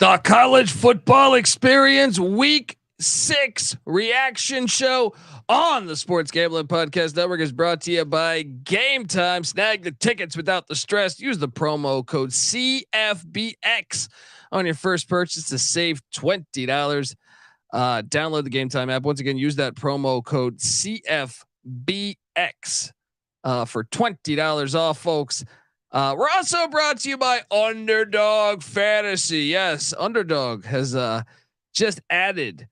The college football experience week 6 reaction show on the Sports Gambling Podcast Network is brought to you by Game Time. Snag the tickets without the stress. Use the promo code CFBX on your first purchase to save $20. Download the Game Time app. Once again, use that promo code CFBX for $20 off, folks. We're also brought to you by Underdog Fantasy. Yes, Underdog has just added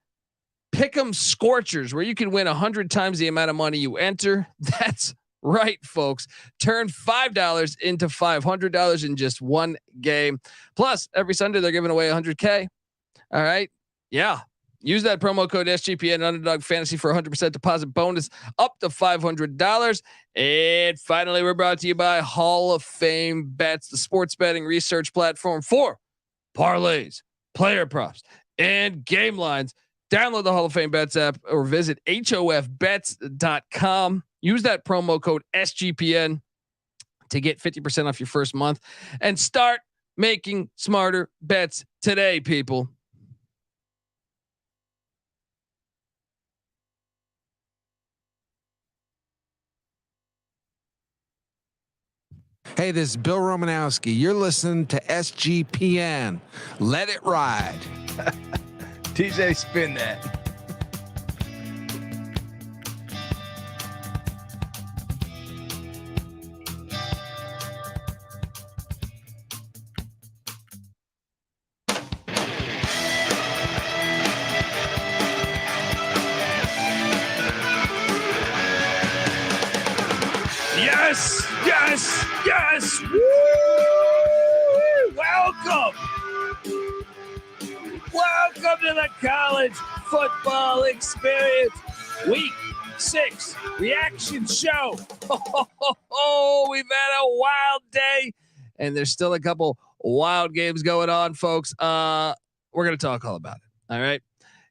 Pick'em Scorchers, where you can win 100 times the amount of money you enter. That's right, folks. Turn $5 into $500 in just one game. Plus, every Sunday they're giving away 100K. All right, yeah. Use that promo code SGPN Underdog Fantasy for 100% deposit bonus up to $500. And finally, we're brought to you by Hall of Fame Bets, the sports betting research platform for parlays, player props, and game lines. Download the Hall of Fame Bets app or visit hofbets.com. Use that promo code SGPN to get 50% off your first month and start making smarter bets today, people. Hey, this is Bill Romanowski. You're listening to SGPN. Let it ride. TJ, spin that. Yes. Woo! Welcome to the college football experience week 6 reaction show. We've had a wild day and there's still a couple wild games going on, folks. We're going to talk all about it. All right.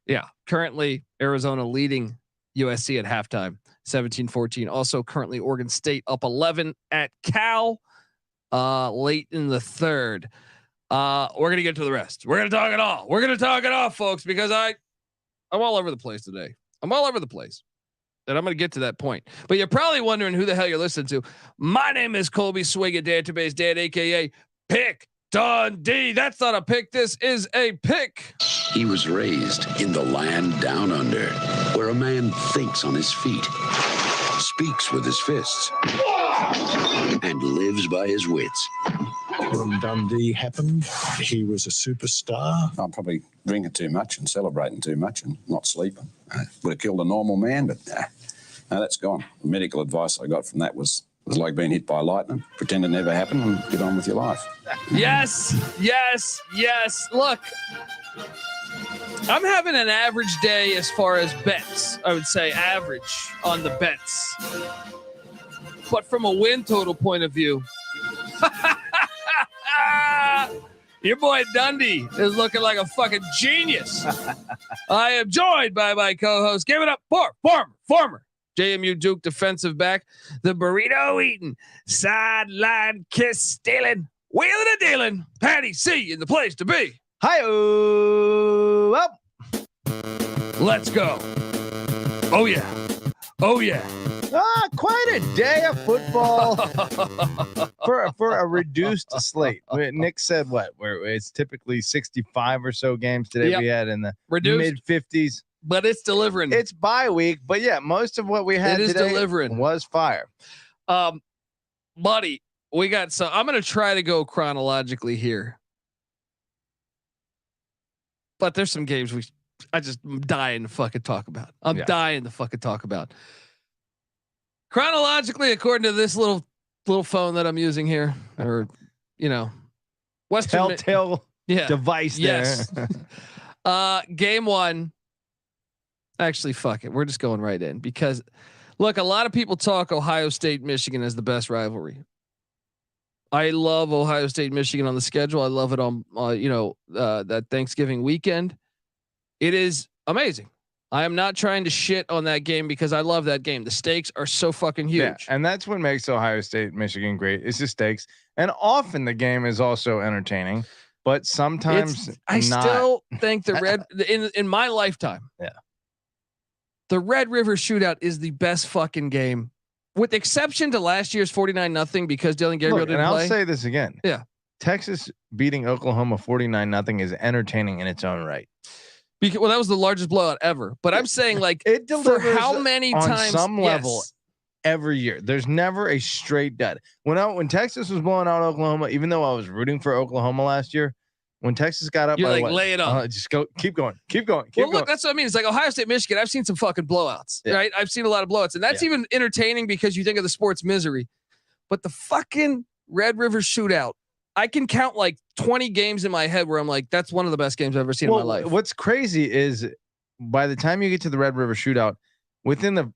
Yeah. Currently Arizona leading USC at halftime. 17-14. Also currently Oregon State up 11 at Cal late in the third. We're going to get to the rest. We're going to talk it all. We're going to talk it all, folks, because I'm all over the place today. I'm all over the place. And I'm going to get to that point. But you're probably wondering who the hell you're listening to. My name is Colby Swig at Database Dad, a.k.a. Pick Dundee. That's not a pick. This is a pick. He was raised in the land down under, where a man thinks on his feet, speaks with his fists, and lives by his wits. When Dundee happened, he was a superstar. I'm probably drinking too much and celebrating too much and not sleeping. Would have killed a normal man, but no, that's gone. The medical advice I got from that was like being hit by lightning. Pretend it never happened and get on with your life. Yes. Look, I'm having an average day as far as bets. I would say average on the bets. But from a win total point of view, your boy Dundee is looking like a fucking genius. I am joined by my co-host. Give it up for former JMU Duke defensive back, the burrito eating, sideline kiss stealing, wheeling and dealing, Patty C in the place to be. Hi-oh. Up. Let's go. Oh yeah. Quite a day of football for a reduced slate. Nick said what? Where it's typically 65 or so games today. Yep. We had in the mid 50s. But it's delivering. It's bye week, but yeah, most of what we had today delivering. Was fire. Buddy, we got some. I'm going to try to go chronologically here, but there's some games I'm dying to fucking talk about. Dying to fucking talk about. Chronologically, according to this little phone that I'm using here, or Western telltale device there. Yes. Game 1. Actually, fuck it. We're just going right in because, look, a lot of people talk Ohio State, Michigan as the best rivalry. I love Ohio State, Michigan on the schedule. I love it on, that Thanksgiving weekend. It is amazing. I am not trying to shit on that game because I love that game. The stakes are so fucking huge. Yeah, and that's what makes Ohio State, Michigan great. It's the stakes. And often the game is also entertaining. but sometimes I not. still think the Red in my lifetime. Yeah. The Red River Shootout is the best fucking game, with exception to last year's 49-0 because Dillon Gabriel didn't play. I'll say this again. Yeah. Texas beating Oklahoma 49-0 is entertaining in its own right. Because, that was the largest blowout ever. But I'm saying, like, it delivers for how many on times some level every year. There's never a straight dud. When Texas was blowing out Oklahoma, even though I was rooting for Oklahoma last year, when Texas got up, you're like, lay it on. Just go, keep going. Look, that's what I mean. It's like Ohio State, Michigan. I've seen some fucking blowouts, right? I've seen a lot of blowouts, and that's even entertaining because you think of the sport's misery. But the fucking Red River Shootout, I can count like 20 games in my head where I'm like, that's one of the best games I've ever seen in my life. What's crazy is by the time you get to the Red River Shootout,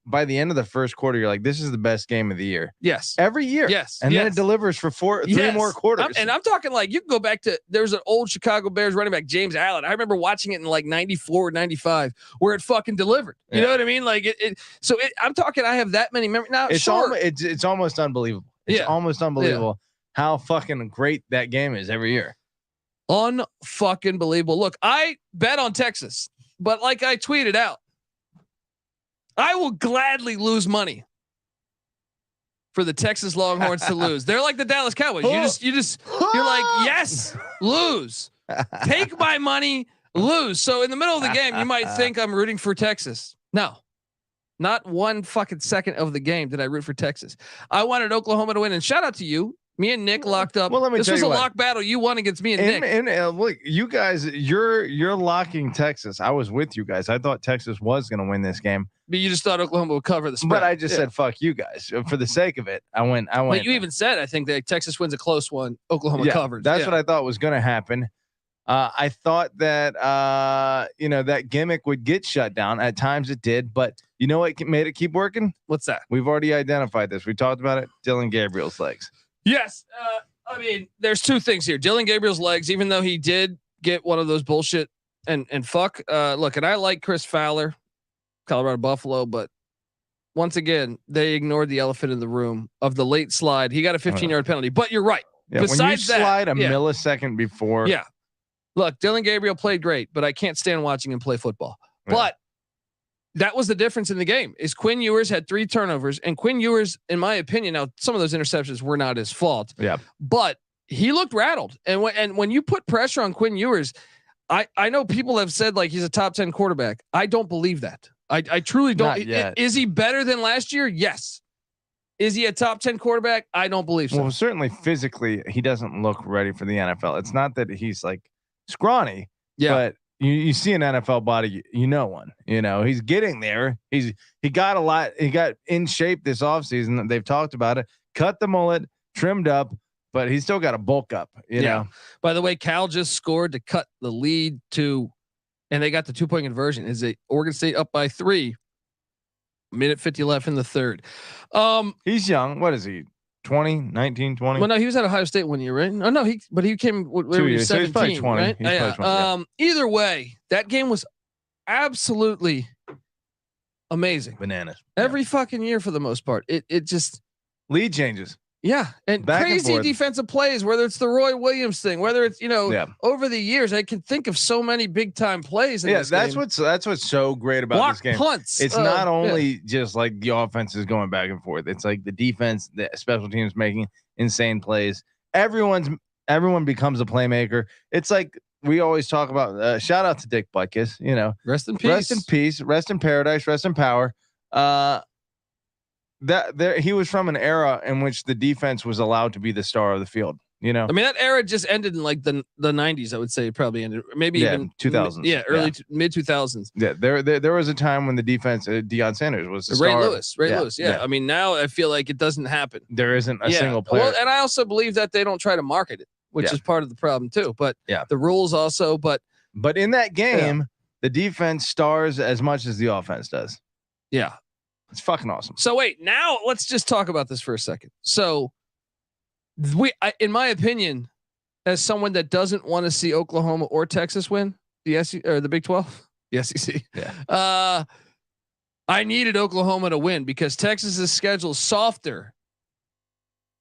by the end of the first quarter, you're like, this is the best game of the year. Yes. Every year. Yes. And then it delivers for three more quarters. I'm talking like, you can go back to, there's an old Chicago Bears running back, James Allen. I remember watching it in like 94 or 95 where it fucking delivered. You know what I mean? Like I'm talking, I have that many memories. Now, it's almost unbelievable. It's almost unbelievable how fucking great that game is every year. Unfucking believable. Look, I bet on Texas, but like I tweeted out, I will gladly lose money for the Texas Longhorns to lose. They're like the Dallas Cowboys. You're like, yes, lose, take my money, lose. So in the middle of the game, you might think I'm rooting for Texas. No, not one fucking second of the game did I root for Texas. I wanted Oklahoma to win, and shout out to you. Me and Nick locked up. Well, let me this tell was you a what. lock battle. You won against me and Nick. And look, you guys, you're locking Texas. I was with you guys. I thought Texas was going to win this game, but you just thought Oklahoma would cover the spread. But I just said, fuck you guys for the sake of it. I went. But you even said, I think that Texas wins a close one. Oklahoma covers. That's what I thought was going to happen. I thought that, that gimmick would get shut down. At times it did, but you know what made it keep working? What's that? We've already identified this. We talked about it. Dillon Gabriel's legs. Yes. I mean, there's two things here. Dillon Gabriel's legs, even though he did get one of those bullshit and fuck. Look, and I like Chris Fowler, Colorado Buffalo, but once again, they ignored the elephant in the room of the late slide. He got a 15-yard penalty, but you're right. Yeah, Besides when you slide that, a millisecond before. Yeah. Look, Dillon Gabriel played great, but I can't stand watching him play football. Yeah. But that was the difference in the game. Is Quinn Ewers had 3 turnovers, and Quinn Ewers, in my opinion, now some of those interceptions were not his fault. Yeah, but he looked rattled. And when you put pressure on Quinn Ewers, I know people have said like he's a top 10 quarterback. I don't believe that. I truly don't. Is he better than last year? Yes. Is he a top 10 quarterback? I don't believe so. Well, certainly physically, he doesn't look ready for the NFL. It's not that he's like scrawny, but you see an NFL body, one. He's getting there. He got a lot. He got in shape this offseason. They've talked about it. Cut the mullet, trimmed up, but he's still got to bulk up. You know. By the way, Cal just scored to cut the lead and they got the 2-point conversion. Is it Oregon State up by 3? Minute 50 left in the third. He's young. What is he? 19, 20? Well, no, he was at Ohio State 1 year, right? Oh no, he came when he was 17, so he's probably 20. Right? He's probably 20, Either way, that game was absolutely amazing. Bananas. Every fucking year for the most part. It just lead changes. Yeah, and back crazy and defensive plays, whether it's the Roy Williams thing, whether it's over the years, I can think of so many big time plays. That's what's so great about this game. Punts. It's not only just like the offense is going back and forth. It's like the defense, the special teams making insane plays. Everyone becomes a playmaker. It's like we always talk about. Shout out to Dick Butkus. Rest in peace. Rest in peace. Rest in paradise. Rest in power. He was from an era in which the defense was allowed to be the star of the field. I mean, that era just ended in like the 90s. I would say probably ended, maybe even 2000s. Early mid 2000s. Yeah, there was a time when the defense, Deion Sanders was the Ray star. Lewis. Yeah. I mean, now I feel like it doesn't happen. There isn't a single player. Well, and I also believe that they don't try to market it, which is part of the problem too. But the rules also. But in that game, the defense stars as much as the offense does. Yeah. It's fucking awesome. So wait, now let's just talk about this for a second. So in my opinion, as someone that doesn't want to see Oklahoma or Texas win the SEC or the Big 12, the SEC, I needed Oklahoma to win because Texas's schedule is softer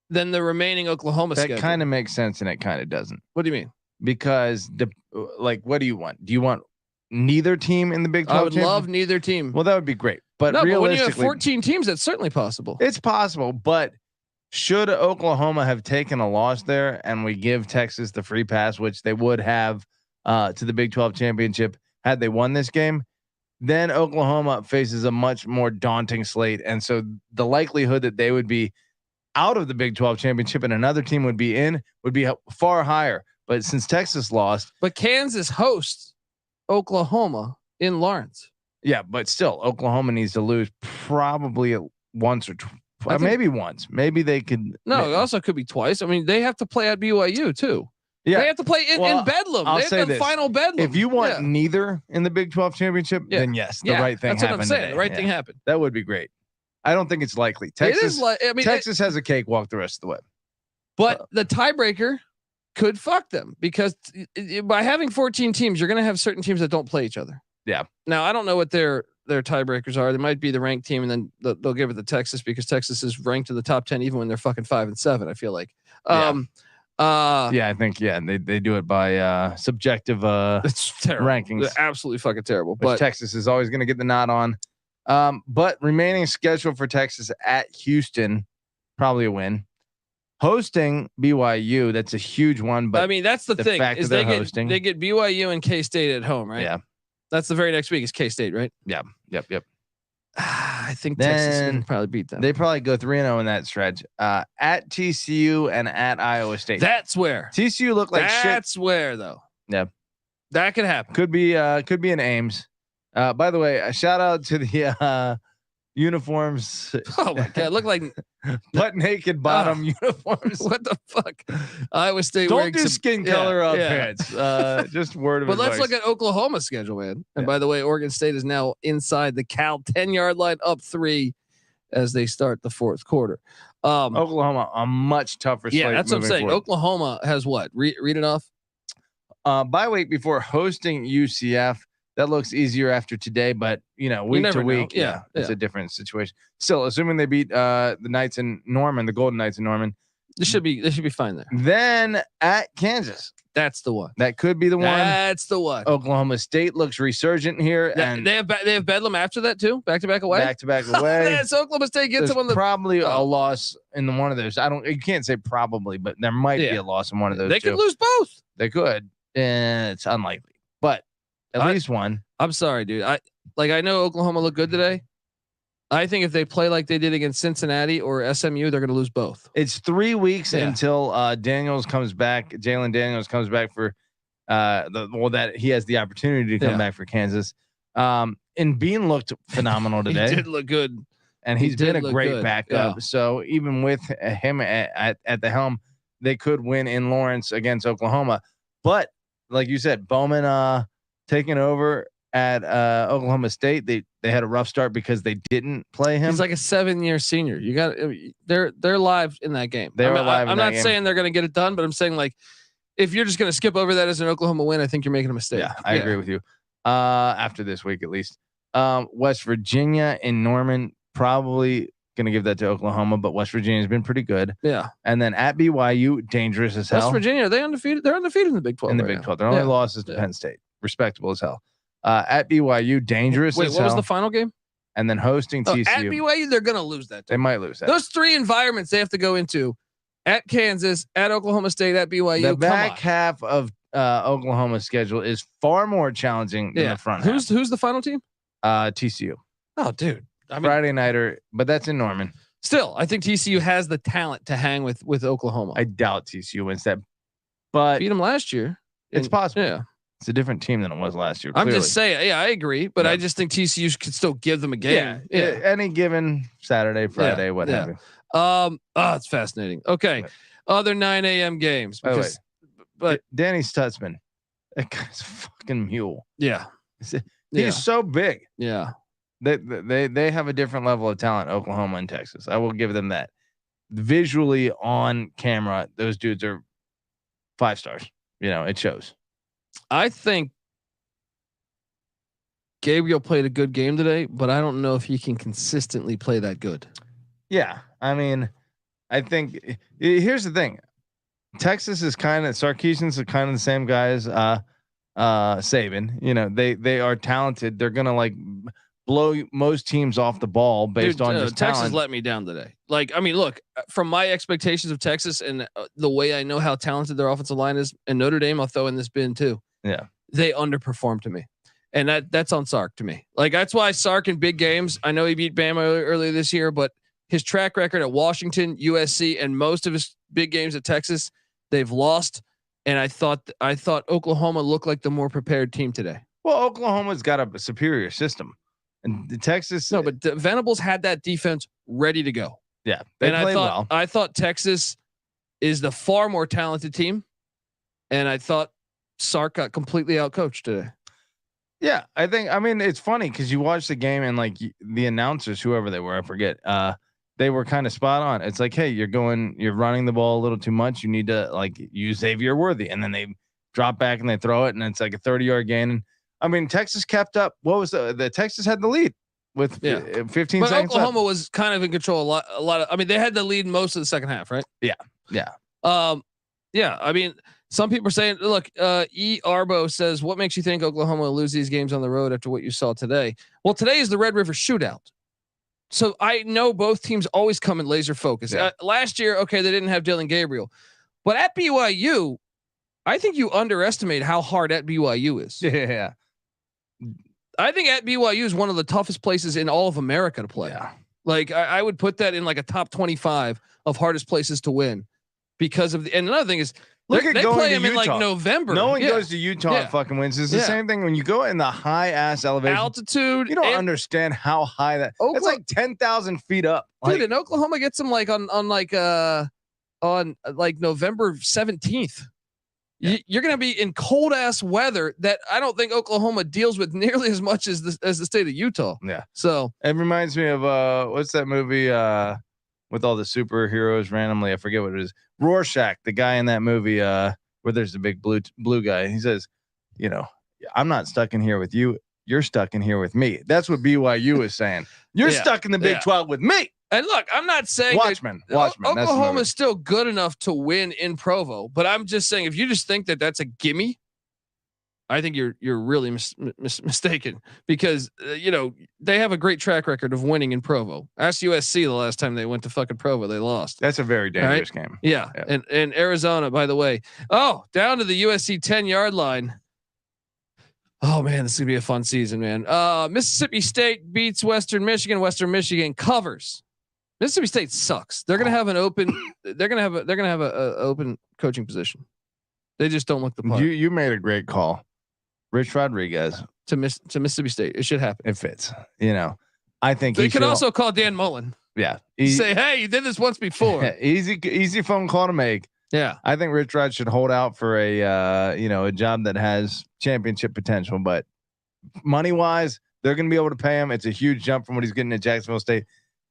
than the remaining Oklahoma schedule. That kind of makes sense and it kind of doesn't. What do you mean? because what do you want? Do you want neither team in the Big 12? I would love neither team. Well, that would be great. But no, realistically, but when you have 14 teams, that's certainly possible. It's possible, but should Oklahoma have taken a loss there and we give Texas the free pass, which they would have to the Big 12 championship had they won this game, then Oklahoma faces a much more daunting slate. And so the likelihood that they would be out of the Big 12 championship and another team would be in would be far higher. But since Texas lost, but Kansas hosts Oklahoma in Lawrence. Yeah, but still, Oklahoma needs to lose probably once or maybe once. Maybe they could. No, it also could be twice. I mean, they have to play at BYU too. Yeah, they have to play in Bedlam. I'll they say have the this. final Bedlam. If you want neither in the Big 12 championship, then yes, the right thing happened. That's what I'm saying. Today. The right thing happened. That would be great. I don't think it's likely. Texas, Texas has a cakewalk the rest of the way. But the tiebreaker could fuck them because by having 14 teams, you're going to have certain teams that don't play each other. Yeah. Now I don't know what their tiebreakers are. They might be the ranked team, and then they'll give it to Texas because Texas is ranked in the top 10 even when they're fucking 5 and 7. I feel like. I think they do it by subjective it's terrible. Rankings. They're absolutely fucking terrible. But Texas is always going to get the nod on. But remaining schedule for Texas at Houston, probably a win. Hosting BYU, that's a huge one. But I mean, that's the thing fact is that they get BYU and K-State at home, right? Yeah. That's the very next week is K-State, right? Yeah. Yep. I think Texas can probably beat them. They probably go 3-0 in that stretch. At TCU and at Iowa State. That's where TCU look like shit. That's where though. Yeah. That could happen. Could be an Ames. By the way, a shout out to the uniforms. Oh my god, look like butt naked bottom uniforms. What the fuck? Iowa State. Don't do skin color pants. Just word of but advice. let's look at Oklahoma's schedule, man. And by the way, Oregon State is now inside the Cal 10-yard line, up 3 as they start the fourth quarter. Oklahoma, a much tougher slate. Yeah, that's what I'm saying. Forward. Oklahoma has what? Read it off. Bye week before hosting UCF. That looks easier after today, but week to week, it's a different situation. Still, assuming they beat the Knights in Norman, the Golden Knights in Norman, they should be fine there. Then at Kansas, that's the one. That could be the one. That's the one. Oklahoma State looks resurgent here, and they have Bedlam after that too. Back to back away. That's Oklahoma State gets them on the probably a loss in one of those. You can't say probably, but there might be a loss in one of those. They could lose both. They could, and it's unlikely, but. At least one. I'm sorry, dude. I know Oklahoma looked good today. I think if they play like they did against Cincinnati or SMU, they're going to lose both. It's 3 weeks until Daniels comes back. Jalen Daniels comes back for that he has the opportunity to come back for Kansas. And Bean looked phenomenal today. He did look good, and he's been a great backup. Yeah. So even with him at the helm, they could win in Lawrence against Oklahoma. But like you said, Bowman taking over at Oklahoma State. They had a rough start because they didn't play him. He's like a 7-year senior. You got they're live in that game. I'm not saying they're going to get it done, but I'm saying like if you're just going to skip over that as an Oklahoma win, I think you're making a mistake. Yeah, I agree with you. After this week at least, West Virginia in Norman probably going to give that to Oklahoma, but West Virginia has been pretty good. Yeah, and then at BYU, dangerous as hell. West Virginia, are they undefeated? They're undefeated in the Big 12. In the Big 12, their only loss is to Penn State. Respectable as hell. At BYU, dangerous as hell. Wait, what was the final game? And then hosting TCU. At BYU, they're going to lose that. They might lose that. Those 3 environments they have to go into: at Kansas, at Oklahoma State, at BYU. The back half of Oklahoma's schedule is far more challenging than the front half. Who's the final team? TCU. Oh, dude. Friday nighter, but that's in Norman. Still, I think TCU has the talent to hang with Oklahoma. I doubt TCU wins that, but beat them last year. It's possible. Yeah. It's a different team than it was last year. I'm just saying, I agree, but I just think TCU could still give them a game. Yeah. Any given Saturday, Friday, what have you. It's fascinating. Okay. Other 9 a.m. games. But Danny Stutzman, that guy's a fucking mule. Yeah. He's so big. Yeah. They have a different level of talent, Oklahoma and Texas. I will give them that. Visually on camera, those dudes are 5 stars. It shows. I think Gabriel played a good game today, but I don't know if he can consistently play that good. Yeah. I mean, I think here's the thing. Texas is kind of Sarkisian's are kind of the same guys. Saban, you know, they are talented. They're gonna like blow most teams off the ball based on just Texas talent. let me down today. Like, I mean, look, from my expectations of Texas and the way I know how talented their offensive line is, and Notre Dame, I'll throw in this bin too. Yeah, they underperformed to me, and that's on Sark to me. Like that's why Sark in big games. I know he beat Bama earlier this year, but his track record at Washington, USC, and most of his big games at Texas, they've lost. And I thought Oklahoma looked like the more prepared team today. Well, Oklahoma's got a superior system, and the Texas. No, but Venables had that defense ready to go. Yeah, they played well. I thought Texas is the far more talented team, and I thought Sark got completely outcoached today. Yeah, I mean, it's funny because you watch the game and like the announcers, whoever they were, I forget. They were kind of spot on. It's like, hey, you're running the ball a little too much. You need to like use Xavier Worthy, and then they drop back and they throw it, and it's like a 30-yard gain. And I mean, Texas kept up. What was the Texas had the lead with 15 but seconds. Oklahoma left. was kind of in control a lot of. I mean, they had the lead most of the second half, right? Yeah. Yeah. I mean, some people are saying, look, E. Arbo says, what makes you think Oklahoma will lose these games on the road after what you saw today? Well, today is the Red River Shootout. So I know both teams always come in laser focus. Yeah. Last year, okay, they didn't have Dylan Gabriel, but at BYU, I think you underestimate how hard at BYU is. Yeah. I think at BYU is one of the toughest places in all of America to play. Yeah. Like I would put that in like a top 25 of hardest places to win because of and another thing is Look at they going play to them in Utah. like November. No one goes to Utah and fucking wins. It's the same thing when you go in the high ass elevation. Altitude. You don't understand how high that's like 10,000 feet up. Dude, Like, and Oklahoma gets them like on November 17th. Yeah. You're going to be in cold ass weather that I don't think Oklahoma deals with nearly as much as the state of Utah. Yeah. So it reminds me of what's that movie with all the superheroes randomly? I forget what it is. Rorschach, the guy in that movie where there's the big blue guy. He says, you know, I'm not stuck in here with you. You're stuck in here with me. That's what BYU is saying. You're stuck in the Big 12 with me. And look, I'm not saying Watchmen. Oklahoma is still good enough to win in Provo, but I'm just saying if you just think that that's a gimme, I think you're really mistaken because you know they have a great track record of winning in Provo. Ask USC the last time they went to fucking Provo, they lost. That's a very dangerous game. Yeah, and Arizona, by the way, down to the USC 10-yard line. Oh man, this is gonna be a fun season, man. Mississippi State beats Western Michigan. Western Michigan covers. Mississippi State sucks. They're gonna have an open. They're gonna have a open coaching position. They just don't look the part. You made a great call. Rich Rodriguez to Mississippi State. It should happen. It fits. You know, I think they could also call Dan Mullen. Yeah. Say, hey, you did this once before. Easy phone call to make. Yeah. I think Rich Rod should hold out for a job that has championship potential, but money wise, they're going to be able to pay him. It's a huge jump from what he's getting at Jacksonville State.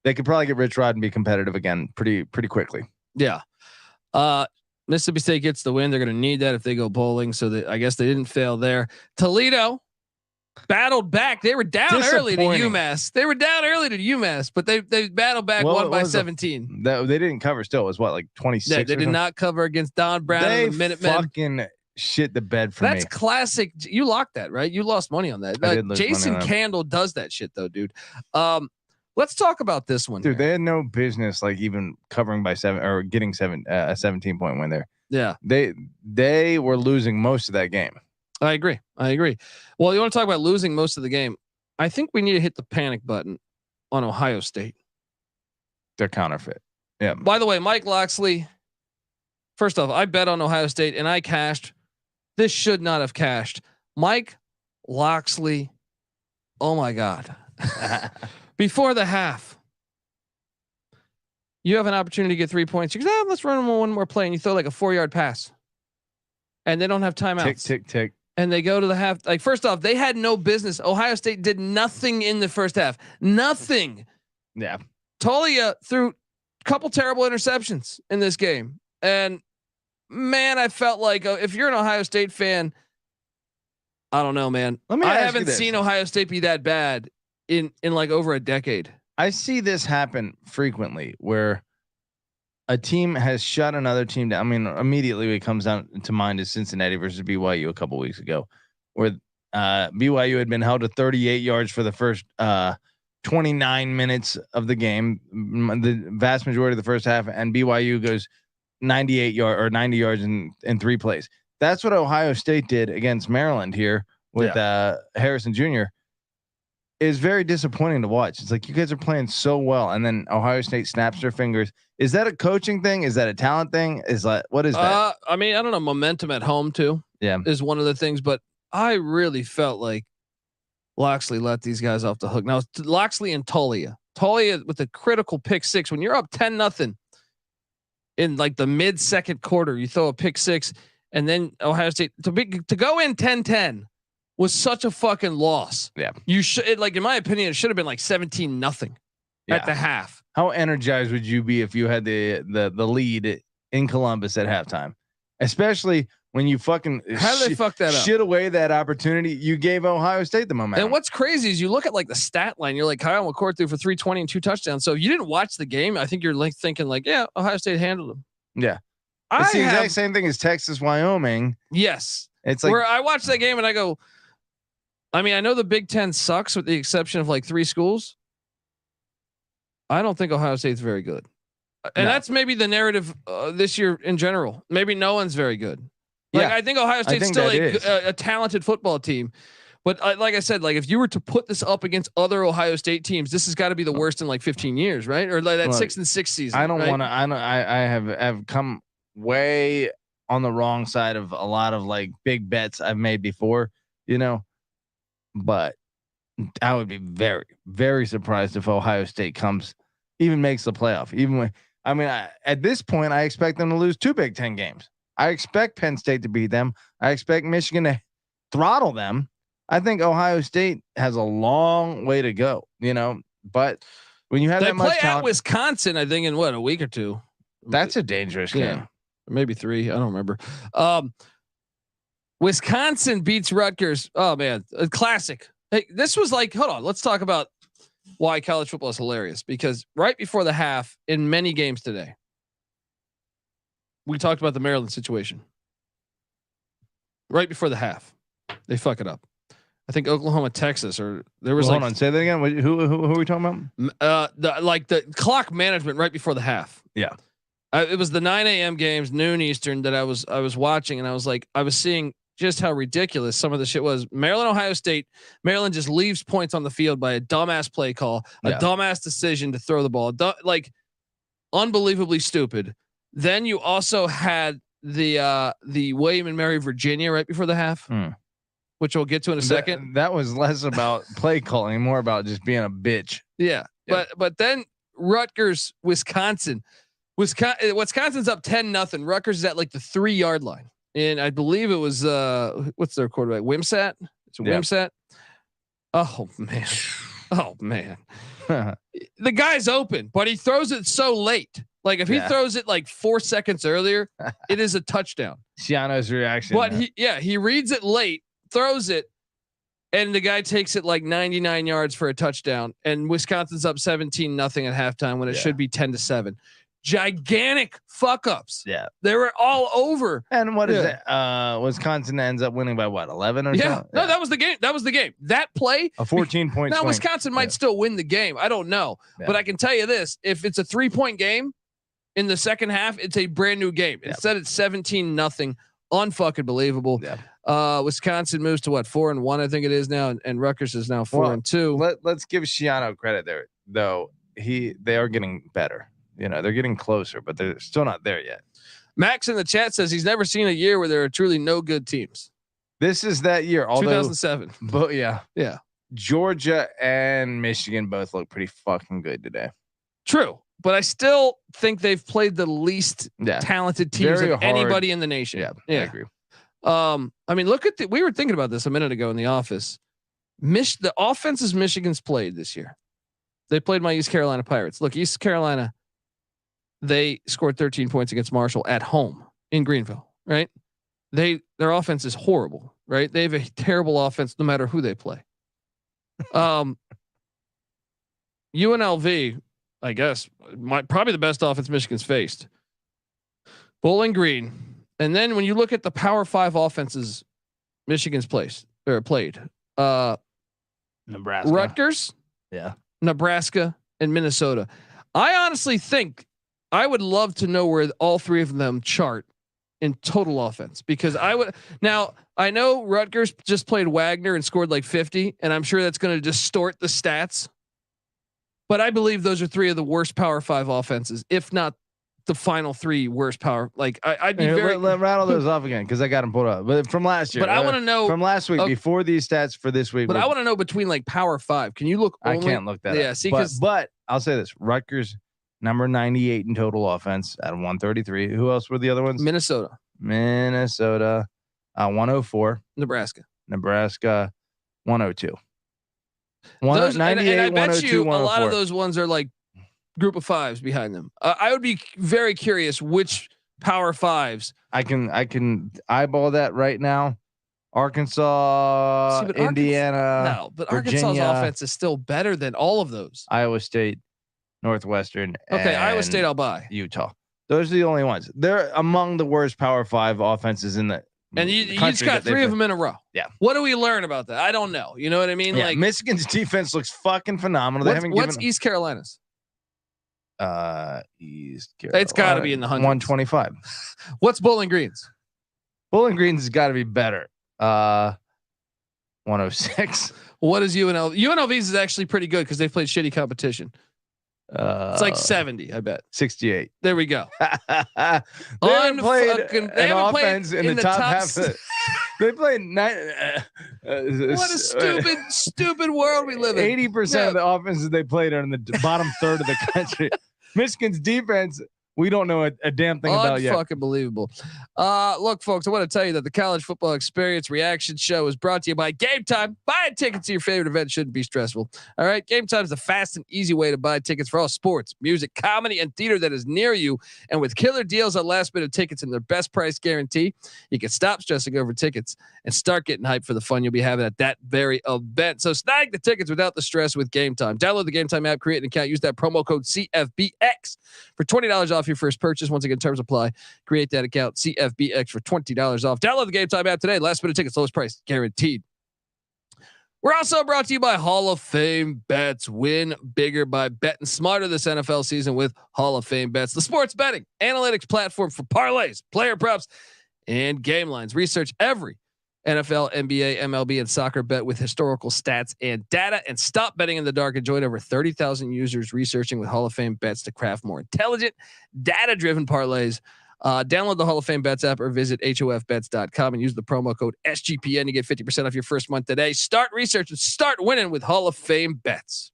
They could probably get Rich Rod and be competitive again pretty quickly. Yeah. Mississippi State gets the win. They're going to need that if they go bowling. So I guess they didn't fail there. Toledo battled back. They were down early to UMass. But they battled back, won by 17. They didn't cover still. It was what, like 26? Yeah, they did not cover against Don Brown and the Minutemen. Fucking shit the bed for me. That's classic. You locked that, right? You lost money on that. Jason Candle does that shit though, dude. Let's talk about this one. Dude, they had no business like even covering by 7 or getting a 17-point win there. Yeah. They were losing most of that game. I agree. Well, you want to talk about losing most of the game? I think we need to hit the panic button on Ohio State. They're counterfeit. Yeah. By the way, Mike Loxley, first off, I bet on Ohio State and I cashed. This should not have cashed. Mike Loxley. Oh my God. Before the half, you have an opportunity to get 3 points. You go, let's run one more play. And you throw like a 4-yard pass. And they don't have timeouts. Tick. And they go to the half. Like, first off, they had no business. Ohio State did nothing in the first half. Nothing. Yeah. Tolia threw a couple terrible interceptions in this game. And man, I felt like if you're an Ohio State fan, I don't know, man. I haven't seen Ohio State be that bad in like over a decade. I see this happen frequently where a team has shut another team down. I mean, immediately what comes down to mind is Cincinnati versus BYU a couple weeks ago, where BYU had been held to 38 yards for the first 29 minutes of the game, the vast majority of the first half, and BYU goes 90 yards in 3 plays. That's what Ohio State did against Maryland here with Harrison Jr. Is very disappointing to watch. It's like you guys are playing so well, and then Ohio State snaps their fingers. Is that a coaching thing? Is that a talent thing? Is that what is that? I mean, I don't know. Momentum at home too. Yeah, is one of the things. But I really felt like Loxley let these guys off the hook. Now Loxley and Taulia with a critical pick 6 when you're up 10-0 in like the mid-second quarter, you throw a pick 6, and then Ohio State to go in 10-10. Was such a fucking loss. Yeah. You should, like, in my opinion, it should have been like 17-0 at the half. How energized would you be if you had the lead in Columbus at halftime? Especially when you fucking how did they fuck that up? Shit away that opportunity. You gave Ohio State the momentum. And what's crazy is you look at like the stat line. You're like, Kyle McCord threw for 320 and 2 touchdowns. So if you didn't watch the game, I think you're like thinking like, yeah, Ohio State handled them. Yeah. It's the exact same thing as Texas, Wyoming. Yes. It's like where I watch that game and I go, I mean, I know the Big Ten sucks with the exception of like 3 schools. I don't think Ohio State's very good. And that's maybe the narrative this year in general. Maybe no one's very good. Like, I think Ohio State's still a talented football team. But like I said, like if you were to put this up against other Ohio State teams, this has got to be the worst in like 15 years, right? Or like that 6-6 season. I don't want to. I have come way on the wrong side of a lot of like big bets I've made before, But I would be very, very surprised if Ohio State makes the playoff. Even when, at this point, I expect them to lose 2 Big Ten games. I expect Penn State to beat them. I expect Michigan to throttle them. I think Ohio State has a long way to go, but when you have that much talent, they play at Wisconsin, I think in a week or 2, that's a dangerous game. Maybe 3. I don't remember. Wisconsin beats Rutgers. Oh man, a classic. Hey, this was like, hold on. Let's talk about why college football is hilarious, because right before the half in many games today, we talked about the Maryland situation. Right before the half, they fuck it up. I think Oklahoma, Texas, or there was hold on, say that again. Who are we talking about? The clock management right before the half. Yeah. It was the 9 a.m. games, noon Eastern, that I was watching, and I was seeing just how ridiculous some of the shit was. Maryland, Ohio State. Maryland just leaves points on the field by a dumbass play call, a dumbass decision to throw the ball, unbelievably stupid. Then you also had the William and Mary, Virginia, right before the half, which we'll get to in a second. That was less about play calling, more about just being a bitch. Yeah. But then Rutgers, Wisconsin. Wisconsin's up 10-0. Rutgers is at like the 3-yard line. And I believe it was what's their quarterback? Wimsatt? It's Wimsatt. Oh man. The guy's open, but he throws it so late. Like if he throws it like 4 seconds earlier, it is a touchdown. Shiano's reaction. But he reads it late, throws it, and the guy takes it like 99 yards for a touchdown. And Wisconsin's up 17-0 at halftime when it should be 10-7. Gigantic fuck ups. Yeah. They were all over. And what is it? Wisconsin ends up winning by what? 11 or so? No, that was the game. That play, a 14-point now swing. Wisconsin might still win the game. I don't know. But I can tell you this, if it's a 3-point game in the second half, it's a brand new game. Instead it's 17-0. Unfucking believable. Wisconsin moves to 4-1, I think it is now, and Rutgers is now 4-2. Let's give Shiano credit there, though. They are getting better. They're getting closer, but they're still not there yet. Max in the chat says he's never seen a year where there are truly no good teams. This is that year. 2007. But yeah. Georgia and Michigan both look pretty fucking good today. True, but I still think they've played the least talented teams of anybody in the nation. Yeah, I agree. I mean, look at we were thinking about this a minute ago in the office. The offenses Michigan's played this year. They played my East Carolina Pirates. Look, East Carolina, they scored 13 points against Marshall at home in Greenville, right? Their offense is horrible, right? They have a terrible offense no matter who they play. UNLV, I guess, probably the best offense Michigan's faced. Bowling Green. And then when you look at the Power 5 offenses, Michigan's played. Nebraska, Rutgers, Nebraska, and Minnesota. I honestly think I would love to know where all three of them chart in total offense, because I know Rutgers just played Wagner and scored like 50, and I'm sure that's going to distort the stats. But I believe those are three of the worst Power 5 offenses, if not the final three worst power. Like I'd be let rattle those off again because I got them pulled up. But from last year, but I want to know from last week before these stats for this week. But I want to know between like Power 5. Can you look? I can't look that. Yeah, up. see, but I'll say this: Rutgers number 98 in total offense at 133. Who else were the other ones? Minnesota, 104. Nebraska, 102. Those, 98, and I bet 102, you a lot 104. of those ones are like group of fives behind them. I would be very curious which Power 5s. I can eyeball that right now. Arkansas, Indiana, but Virginia, Arkansas's offense is still better than all of those. Iowa State, Northwestern. Okay, Iowa State, I'll buy. Utah. Those are the only ones. They're among the worst Power 5 offenses in the. And you just got three of them in a row. Yeah. What do we learn about that? I don't know. You know what I mean? Yeah, like Michigan's defense looks fucking phenomenal. What's East Carolina's? East Carolina. It's got to be in the 100s. 125. What's Bowling Green's? Bowling Green's has got to be better. 106. What is UNLV? UNLV's is actually pretty good because they've played shitty competition. It's like 70, I bet. 68. There we go. They haven't played an offense in the top half. They played what a stupid world we live in. 80% of the offenses they played are in the bottom third of the country. Michigan's defense, we don't know a damn thing about yet. Fucking believable. Look, folks, I want to tell you that the College Football Experience Reaction Show is brought to you by Game Time. Buying tickets to your favorite event shouldn't be stressful. All right, Game Time is the fast and easy way to buy tickets for all sports, music, comedy, and theater that is near you. And with killer deals on last-minute tickets and their best price guarantee, you can stop stressing over tickets and start getting hyped for the fun you'll be having at that very event. So snag the tickets without the stress with Game Time. Download the Game Time app, create an account, use that promo code CFBX for $20 off your first purchase. Once again, terms apply. Create that account, CFBX, for $20 off. Download the Game Time app today. Last minute tickets, lowest price guaranteed. We're also brought to you by Hall of Fame Bets. Win bigger by betting smarter this NFL season with Hall of Fame Bets, the sports betting analytics platform for parlays, player props, and game lines. Research every NFL, NBA, MLB, and soccer bet with historical stats and data, and stop betting in the dark and join over 30,000 users researching with Hall of Fame Bets to craft more intelligent, data-driven parlays. Download the Hall of Fame Bets app or visit hofbets.com and use the promo code SGPN to get 50% off your first month today. Start research and start winning with Hall of Fame Bets.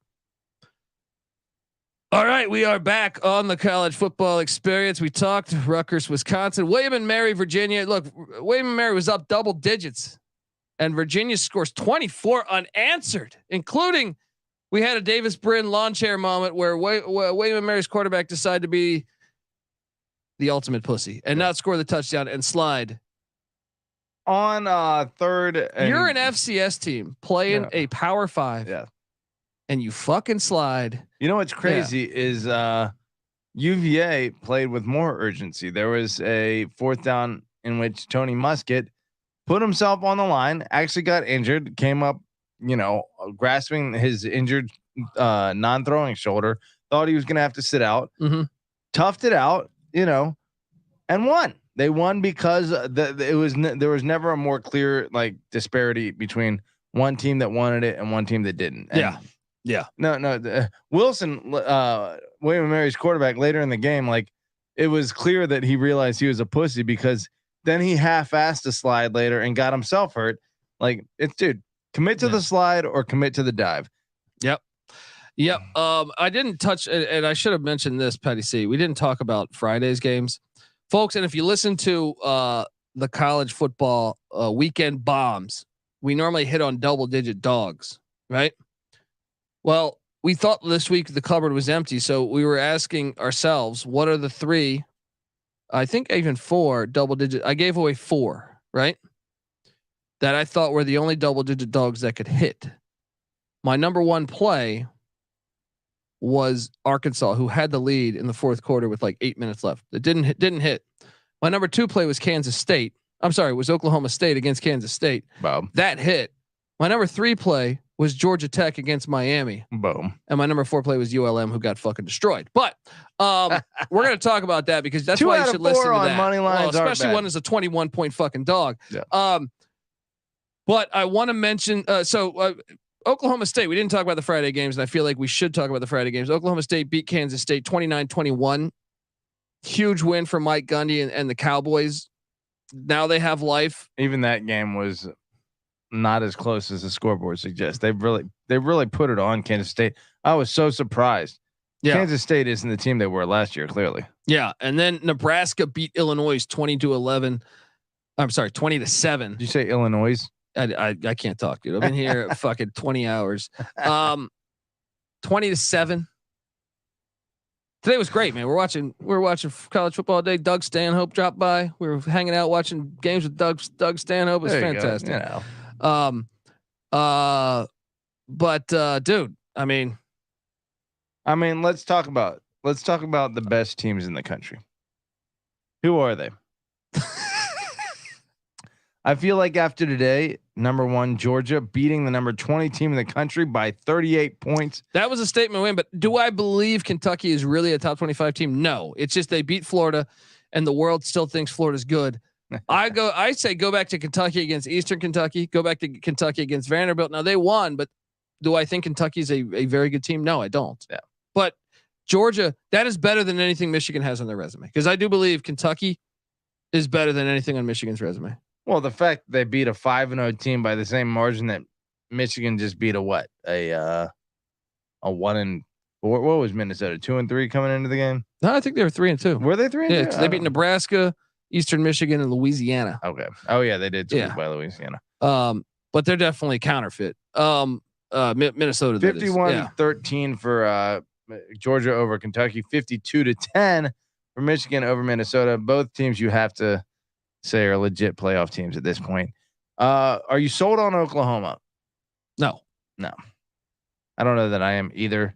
All right, we are back on the College Football Experience. We talked Rutgers, Wisconsin, William and Mary, Virginia. Look, William and Mary was up double digits, and Virginia scores 24 unanswered, including we had a Davis Brin lawn chair moment where William and Mary's quarterback decided to be the ultimate pussy and not score the touchdown and slide. On third. You're an FCS team playing a Power 5. Yeah. And you fucking slide. You know what's crazy is UVA played with more urgency. There was a fourth down in which Tony Muskett put himself on the line, actually got injured, came up, grasping his injured non-throwing shoulder, thought he was going to have to sit out, toughed it out, and won. They won because there was never a more clear disparity between one team that wanted it and one team that didn't. And yeah. No. Wilson, William & Mary's quarterback, later in the game, it was clear that he realized he was a pussy because then he half-assed a slide later and got himself hurt. Commit to the slide or commit to the dive. Yep. I didn't touch, and I should have mentioned this, Petty C. We didn't talk about Friday's games, folks. And if you listen to the college football weekend bombs, we normally hit on double-digit dogs, right? Well, we thought this week the cupboard was empty, so we were asking ourselves, what are the three? I think even 4 double-digit. I gave away 4, right? That I thought were the only double-digit dogs that could hit. My number one play was Arkansas, who had the lead in the fourth quarter with 8 minutes left. It didn't hit. My number 2 play was Kansas State. I'm sorry, it was Oklahoma State against Kansas State. Boom. That hit. My number 3 play was Georgia Tech against Miami. Boom. And my number 4 play was ULM, who got fucking destroyed. But we're going to talk about that because that's why you should listen to that. Money lines, especially one is a 21 point fucking dog. Yeah. But I want to mention, Oklahoma State, we didn't talk about the Friday games, and I feel like we should talk about the Friday games. Oklahoma State beat Kansas State 29-21. Huge win for Mike Gundy and the Cowboys. Now they have life. Even that game was not as close as the scoreboard suggests. They really put it on Kansas State. I was so surprised. Yeah. Kansas State isn't the team they were last year, clearly. Yeah. And then Nebraska beat Illinois 20-11. I'm sorry, 20-7. Did you say Illinois? I can't talk, dude. I've been here fucking 20 hours. 20-7. Today was great, man. We're watching college football all day. Doug Stanhope dropped by. We were hanging out watching games with Doug Stanhope. It was fantastic. Dude, I mean, let's talk about the best teams in the country. Who are they? I feel like after today, number 1 Georgia beating the number 20 team in the country by 38 points. That was a statement win, but do I believe Kentucky is really a top 25 team? No, it's just they beat Florida and the world still thinks Florida's good. I say go back to Kentucky against Eastern Kentucky, go back to Kentucky against Vanderbilt. Now they won, but do I think Kentucky's a very good team? No, I don't. Yeah. But Georgia, that is better than anything Michigan has on their resume. Because I do believe Kentucky is better than anything on Michigan's resume. Well, the fact they beat a 5-0 team by the same margin that Michigan just beat a 1-4. What was Minnesota 2-3 coming into the game? No, I think they were 3-2. Were they 3-2? Yeah, they beat Nebraska, Eastern Michigan, and Louisiana. Okay. Oh yeah, they did squeak by Louisiana. But they're definitely counterfeit. Minnesota 51-13 for Georgia over Kentucky, 52-10 for Michigan over Minnesota. Both teams you have to say are legit playoff teams at this point. Are you sold on Oklahoma? No. I don't know that I am either,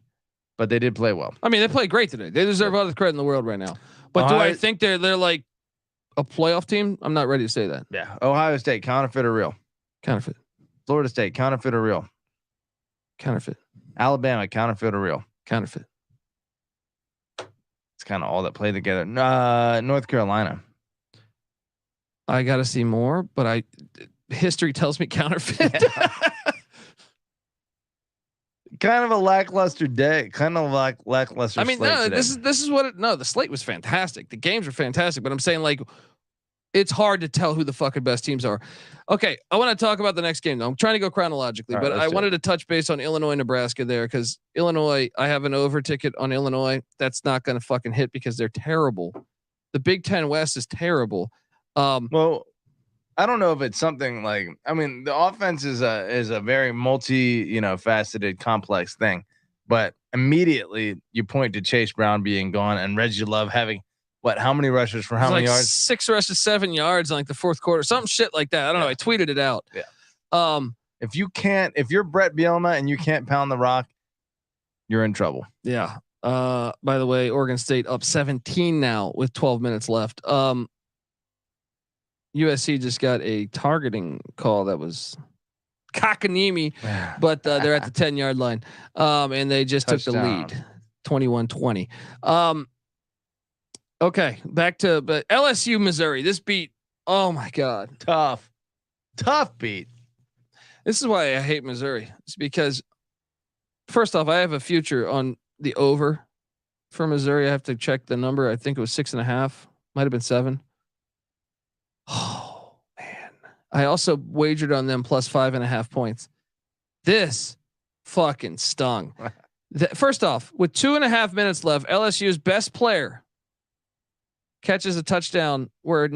but they did play well. I mean, they played great today. They deserve all the credit in the world right now. But do I think they're like a playoff team? I'm not ready to say that. Yeah. Ohio State, counterfeit or real? Counterfeit. Florida State, counterfeit or real? Counterfeit. Alabama, counterfeit or real? Counterfeit. It's kind of all that play together. North Carolina. I got to see more, but history tells me counterfeit. Kind of a lackluster day. Kind of lackluster. I mean, no, today. This is what it. No, the slate was fantastic. The games were fantastic, but I'm saying like, it's hard to tell who the fucking best teams are. Okay, I want to talk about the next game though. I'm trying to go chronologically, but I wanted to touch base on Illinois, Nebraska there because Illinois. I have an over ticket on Illinois. That's not going to fucking hit because they're terrible. The Big Ten West is terrible. Well, I don't know if it's something like, I mean, the offense is a very faceted, complex thing, but immediately you point to Chase Brown being gone and Reggie Love having how many rushes for how many yards? 6 rushes, 7 yards in like the fourth quarter, something shit like that. I don't know. I tweeted it out. Yeah. If you're Brett Bielema and you can't pound the rock, you're in trouble. Yeah. By the way, Oregon State up 17 now with 12 minutes left. USC just got a targeting call that was cockamamie, but they're at the 10-yard line. And they just took the lead 21-20. Okay, back to LSU, Missouri. This beat, oh my God. Tough beat. This is why I hate Missouri. It's because first off, I have a future on the over for Missouri. I have to check the number. I think it was 6.5. Might've been 7. Oh man. I also wagered on them plus 5.5 points. This fucking stung. First off, with 2.5 minutes left, LSU's best player catches a touchdown where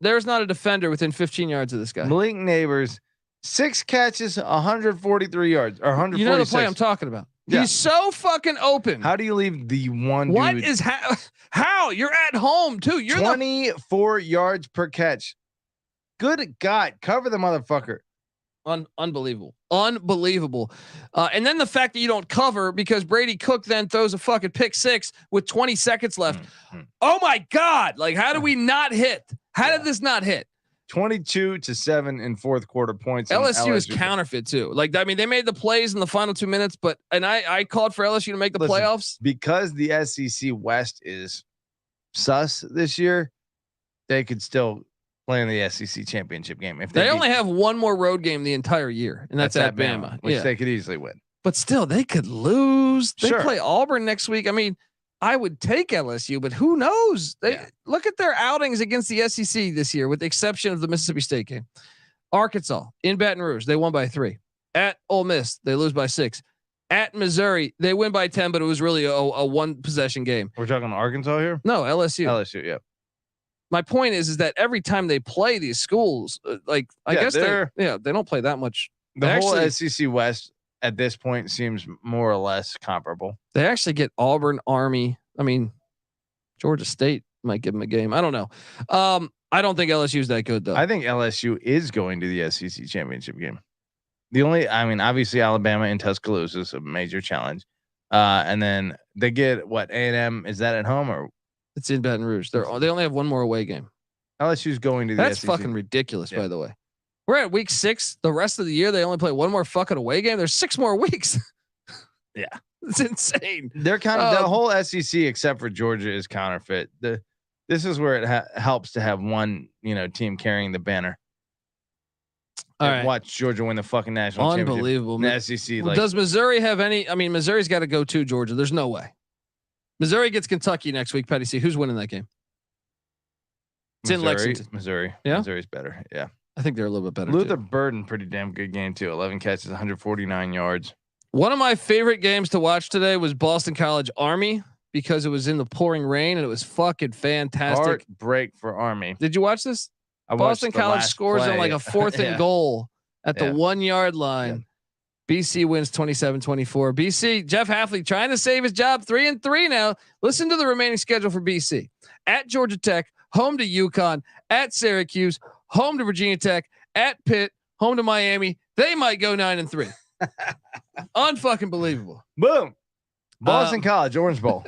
there's not a defender within 15 yards of this guy. Malik Neighbors, 6 catches, 143 yards or 146. You know the play I'm talking about. Yeah. He's so fucking open. How do you leave the one? What dude? is how you're at home too? You're 24 yards per catch. Good God, cover the motherfucker. Unbelievable. And then the fact that you don't cover because Brady Cook then throws a fucking pick six with 20 seconds left. Oh my God. Like, how did we not hit? How did this not hit? 22-7 in fourth quarter points. LSU is counterfeit too. Like, I mean, they made the plays in the final 2 minutes, and I called for LSU to make the playoffs because the SEC West is sus this year. They could still play in the SEC championship game if they only have one more road game the entire year, and that's at Bama, which they could easily win. But still, they could lose. They Sure. play Auburn next week. I mean, I would take LSU, but who knows? They look at their outings against the SEC this year, with the exception of the Mississippi State game. Arkansas in Baton Rouge, they won by 3. At Ole Miss, they lose by 6. At Missouri, they win by 10, but it was really a one possession game. We're talking Arkansas here? No, LSU. LSU, yeah. My point is that every time they play these schools, I guess they don't play that much. The whole SEC West at this point seems more or less comparable. They actually get Auburn, Army. I mean, Georgia State might give them a game. I don't know. I don't think LSU is that good though. I think LSU is going to the SEC championship game. Obviously Alabama in Tuscaloosa is a major challenge. And then they get what, A&M, is that at home or? It's in Baton Rouge. They only have one more away game. LSU's going to the That's SEC. fucking ridiculous, by the way. We're at week 6. The rest of the year, they only play one more fucking away game. There's 6 more weeks. Yeah. It's insane. They're kind of the whole SEC except for Georgia is counterfeit. This is where it helps to have one, team carrying the banner. All right. Watch Georgia win the fucking national championship. Unbelievable. The SEC. Does Missouri have any? I mean, Missouri's got to go to Georgia. There's no way. Missouri gets Kentucky next week. Petty C. Who's winning that game? It's in Lexington. Missouri. Yeah. Missouri's better. Yeah. I think they're a little bit better. Luther Burden, pretty damn good game too. 11 catches, 149 yards. One of my favorite games to watch today was Boston College Army because it was in the pouring rain and it was fucking fantastic. Heartbreak for Army. Did you watch this? Boston College scores on like a 4th and goal at the 1 yard line. Yeah. BC wins 27-24. BC, Jeff Hafley trying to save his job, 3-3 now. Listen to the remaining schedule for BC. At Georgia Tech, home to UConn, at Syracuse, home to Virginia Tech, at Pitt, home to Miami. They might go 9-3. Unfucking believable. Boom. Boston College, Orange Bowl.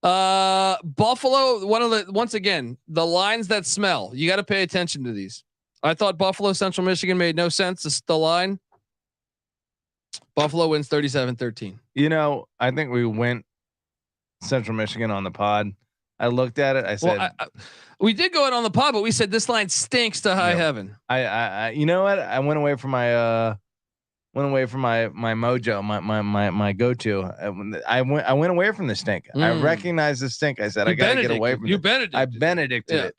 Buffalo, once again, the lines that smell. You got to pay attention to these. I thought Buffalo, Central Michigan made no sense. The line. Buffalo wins 37-13. I think we went Central Michigan on the pod. I looked at it. I said, we did go out on the pod, but we said this line stinks to high heaven. I you know what? I went away from my mojo, my go-to. I went away from the stink. I recognized the stink. I said, I got to get away from it. I benedicted it.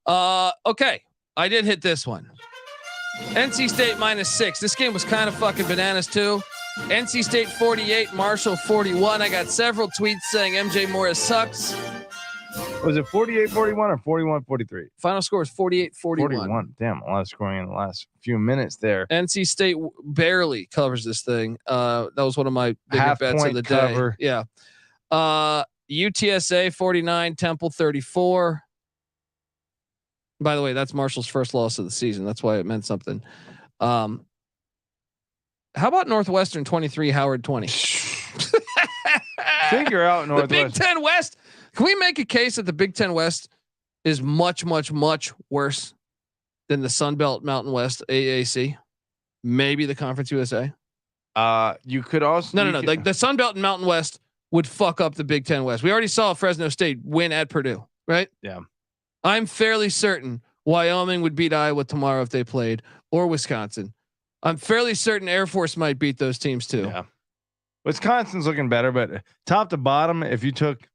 Okay. I did hit this one. NC State -6. This game was kind of fucking bananas too. NC State 48, Marshall 41. I got several tweets saying MJ Morris sucks. Was it 48-41 or 41-43? Final score is 48-41. 41. Damn, a lot of scoring in the last few minutes there. NC State barely covers this thing. That was one of my bigger bets of the day. Yeah. UTSA 49, Temple 34. By the way, that's Marshall's first loss of the season. That's why it meant something. How about Northwestern 23, Howard 20? Figure out Northwestern. The Big Ten West. Can we make a case that the Big Ten West is much, much, much worse than the Sun Belt Mountain West AAC? Maybe the Conference USA. You could also no. Like the Sun Belt and Mountain West would fuck up the Big Ten West. We already saw Fresno State win at Purdue, right? Yeah. I'm fairly certain Wyoming would beat Iowa tomorrow if they played, or Wisconsin. I'm fairly certain Air Force might beat those teams too. Yeah. Wisconsin's looking better, but top to bottom, if you took,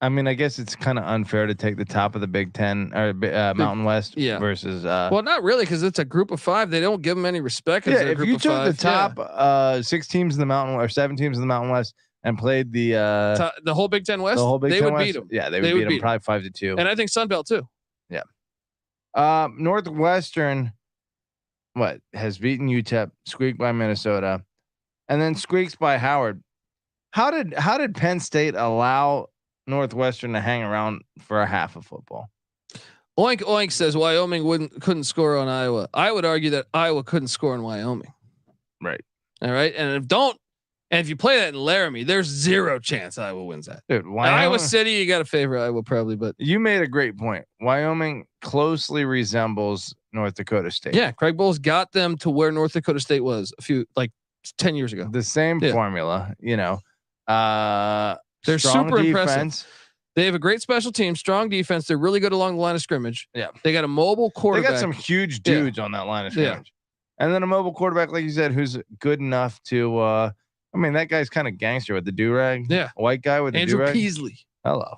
I guess it's kind of unfair to take the top of the Big Ten or Mountain West versus. Well, not really, because it's a group of 5. They don't give them any respect. Yeah, if you took the top 6 teams in the Mountain or 7 teams in the Mountain West and played the whole Big Ten West, they would West, beat them. Yeah, they would beat them probably 5-2. And I think Sun Belt too. Yeah. Northwestern, has beaten UTEP, squeaked by Minnesota, and then squeaks by Howard. How did Penn State allow Northwestern to hang around for a half of football? Oink Oink says Wyoming couldn't score on Iowa. I would argue that Iowa couldn't score on Wyoming. Right. All right. And if you play that in Laramie, there's zero chance Iowa wins that. Dude, Iowa City, you got to favor Iowa probably, but you made a great point. Wyoming closely resembles North Dakota State. Yeah, Craig Bowles got them to where North Dakota State was 10 years ago. The same formula, They're strong super defense. impressive. They have a great special team, strong defense. They're really good along the line of scrimmage. Yeah. They got a mobile quarterback. They got some huge dudes on that line of scrimmage. And then a mobile quarterback, like you said, who's good enough to that guy's kind of gangster with the do-rag. Yeah. A white guy with the Andrew do-rag. Peasley. Hello.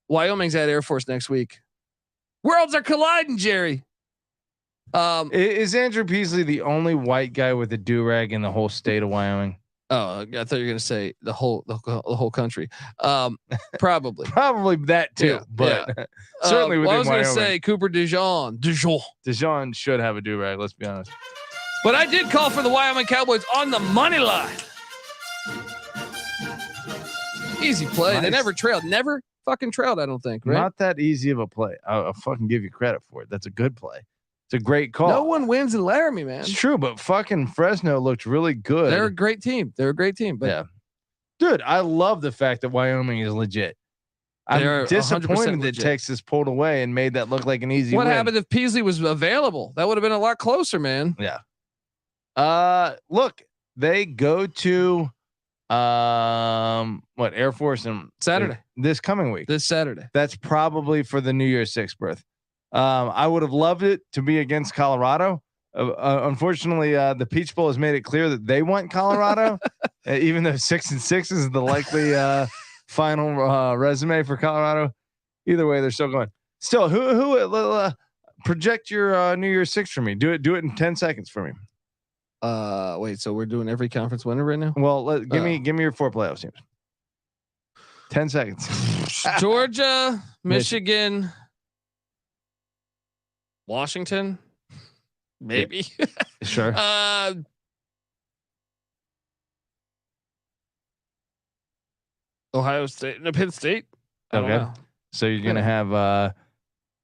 Wyoming's at Air Force next week. Worlds are colliding, Jerry. Is Andrew Peasley the only white guy with a do-rag in the whole state of Wyoming? Oh, I thought you were gonna say the whole country. Probably. Probably that too, but certainly within I was Wyoming. gonna say Cooper Dijon should have a do-rag. Let's be honest. But I did call for the Wyoming Cowboys on the money line. Easy play. Nice. They never trailed. Never fucking trailed. I don't think. Right? Not that easy of a play. I'll fucking give you credit for it. That's a good play. It's a great call. No one wins in Laramie, man. It's true, but fucking Fresno looked really good. They're a great team. But yeah, dude, I love the fact that Wyoming is legit. I'm disappointed that Texas pulled away and made that look like an easy win. What happened if Peasley was available? That would have been a lot closer, man. Yeah. Look, they go to Air Force and Saturday. This coming week. This Saturday. That's probably for the New Year's 6th birth. I would have loved it to be against Colorado. Unfortunately, the Peach Bowl has made it clear that they want Colorado, even though 6-6 is the likely final resume for Colorado. Either way, they're still going. Still, who project your New Year's 6 for me? Do it in 10 seconds for me. Wait, so we're doing every conference winner right now? Well, give me your 4 playoff teams. 10 seconds. Georgia, Michigan, Washington, maybe. Sure. Ohio State, no, Penn State. I don't know. So you're gonna have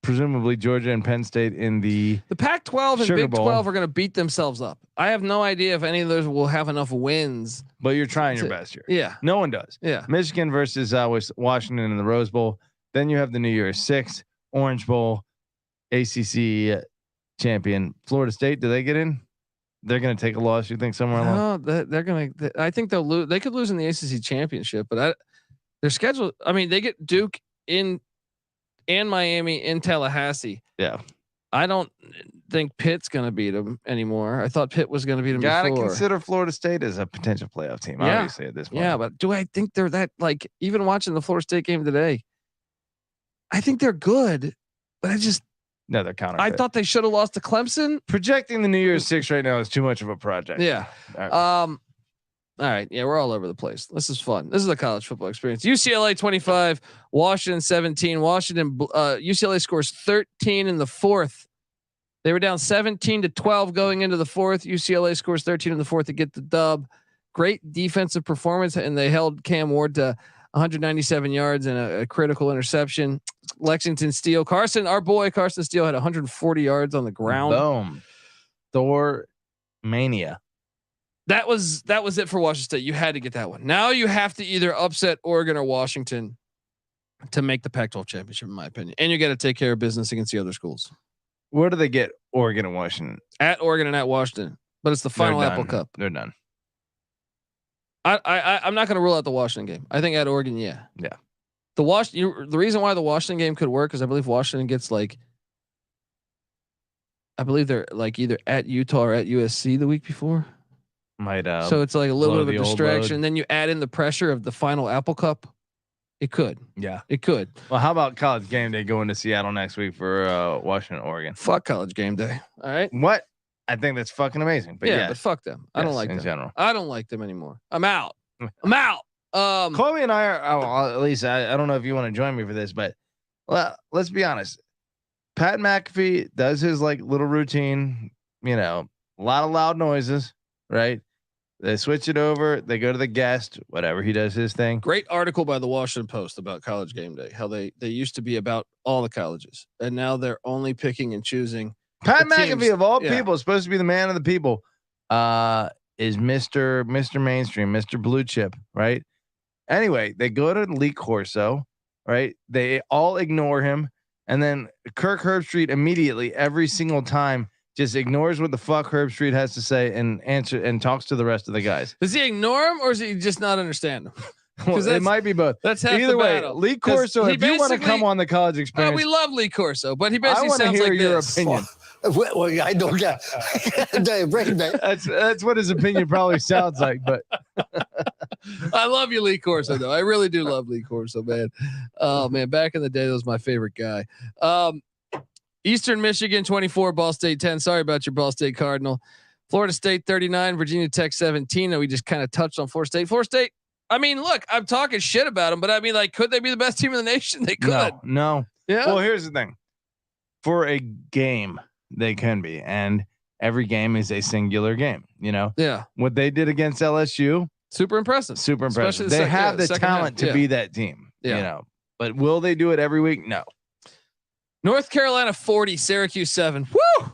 presumably Georgia and Penn State in the Pac-12 and Sugar Big Bowl. 12 are going to beat themselves up. I have no idea if any of those will have enough wins. But you're trying your best here. Yeah. No one does. Yeah. Michigan versus Washington in the Rose Bowl. Then you have the New Year's 6, Orange Bowl, ACC champion Florida State. Do they get in? They're going to take a loss. You think somewhere along? No, they're going to. I think they'll lose. They could lose in the ACC championship, but their schedule. I mean, they get Duke in and Miami in Tallahassee. Yeah. I don't think Pitt's going to beat them anymore. I thought Pitt was going to beat them. Gotta before. consider Florida State as a potential playoff team. Yeah. Obviously at this point. Yeah, but do I think they're that like? Even watching the Florida State game today, I think they're good, but no, they're counterfeit. I thought they should have lost to Clemson. Projecting the New Year's 6 right now is too much of a project. Yeah. All right. All right. Yeah, we're all over the place. This is fun. This is a college football experience. UCLA 25, Washington 17. UCLA scores 13 in the fourth. They were down 17-12 going into the fourth. UCLA scores 13 in the fourth to get the dub. Great defensive performance, and they held Cam Ward to 197 yards and a critical interception. Lexington Steele, our boy Carson Steele had 140 yards on the ground. Boom. Thor mania. That was it for Washington State. You had to get that one. Now you have to either upset Oregon or Washington to make the Pac-12 championship, in my opinion. And you got to take care of business against the other schools. Where do they get Oregon and Washington? At Oregon and at Washington, but it's the final Apple Cup. They're done. I'm not going to rule out the Washington game. I think at Oregon, yeah. The reason why the Washington game could work is I believe Washington gets they're like either at Utah or at USC the week before. So it's like a little bit of a distraction. Then you add in the pressure of the final Apple Cup. It could. Yeah, it could. Well, how about College Game Day going to Seattle next week for Washington, Oregon? Fuck College Game Day. All right. What? I think that's fucking amazing. But yeah, but fuck them. I don't like them. In general. I don't like them anymore. I'm out. I'm out. Colby and I are, at least I don't know if you want to join me for this, but let's be honest. Pat McAfee does his like little routine, a lot of loud noises, right? They switch it over. They go to the guest, whatever, he does his thing. Great article by the Washington Post about College Game Day. How they used to be about all the colleges, and now they're only picking and choosing. Pat McAfee of all people is supposed to be the man of the people. Is Mr. Mainstream, Mr. Blue Chip, right? Anyway, they go to Lee Corso, right? They all ignore him, and then Kirk Herbstreit immediately every single time just ignores what the fuck Herbstreit has to say and talks to the rest of the guys. Does he ignore him or is he just not understand him? Well, it might be both. That's half either the way. battle. Lee Corso, if you want to come on the college experience, we love Lee Corso, but he basically I sounds hear like your this. opinion. Well, I don't get. That's what his opinion probably sounds like. But I love you, Lee Corso, though. I really do love Lee Corso, man. Oh man, back in the day, that was my favorite guy. Eastern Michigan 24, Ball State 10. Sorry about your Ball State Cardinal. Florida State 39, Virginia Tech 17. And we just kind of touched on Florida State. Florida State. I mean, look, I'm talking shit about them, but I mean, like, could they be the best team in the nation? They could. No. Yeah. Well, here's the thing. For a game, they can be, and every game is a singular game. You know. Yeah. What they did against LSU, super impressive. Super impressive. They have the talent to be that team. Yeah. You know, but will they do it every week? No. North Carolina 40, Syracuse 7. Woo!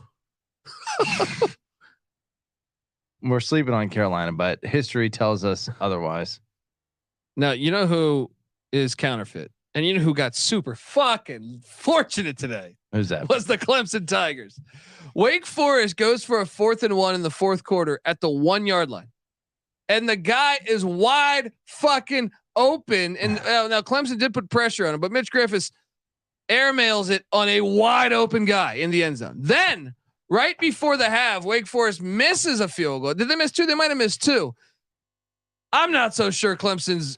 We're sleeping on Carolina, but history tells us otherwise. Now, you know who is counterfeit, and you know who got super fucking fortunate today? Who's that? Was the Clemson Tigers. Wake Forest goes for a 4th and 1 in the 4th quarter at the 1 yard line. And the guy is wide fucking open. And now Clemson did put pressure on him, but Mitch Griffiths airmails it on a wide open guy in the end zone. Then right before the half, Wake Forest misses a field goal. Did they miss 2? They might've missed 2. I'm not so sure Clemson's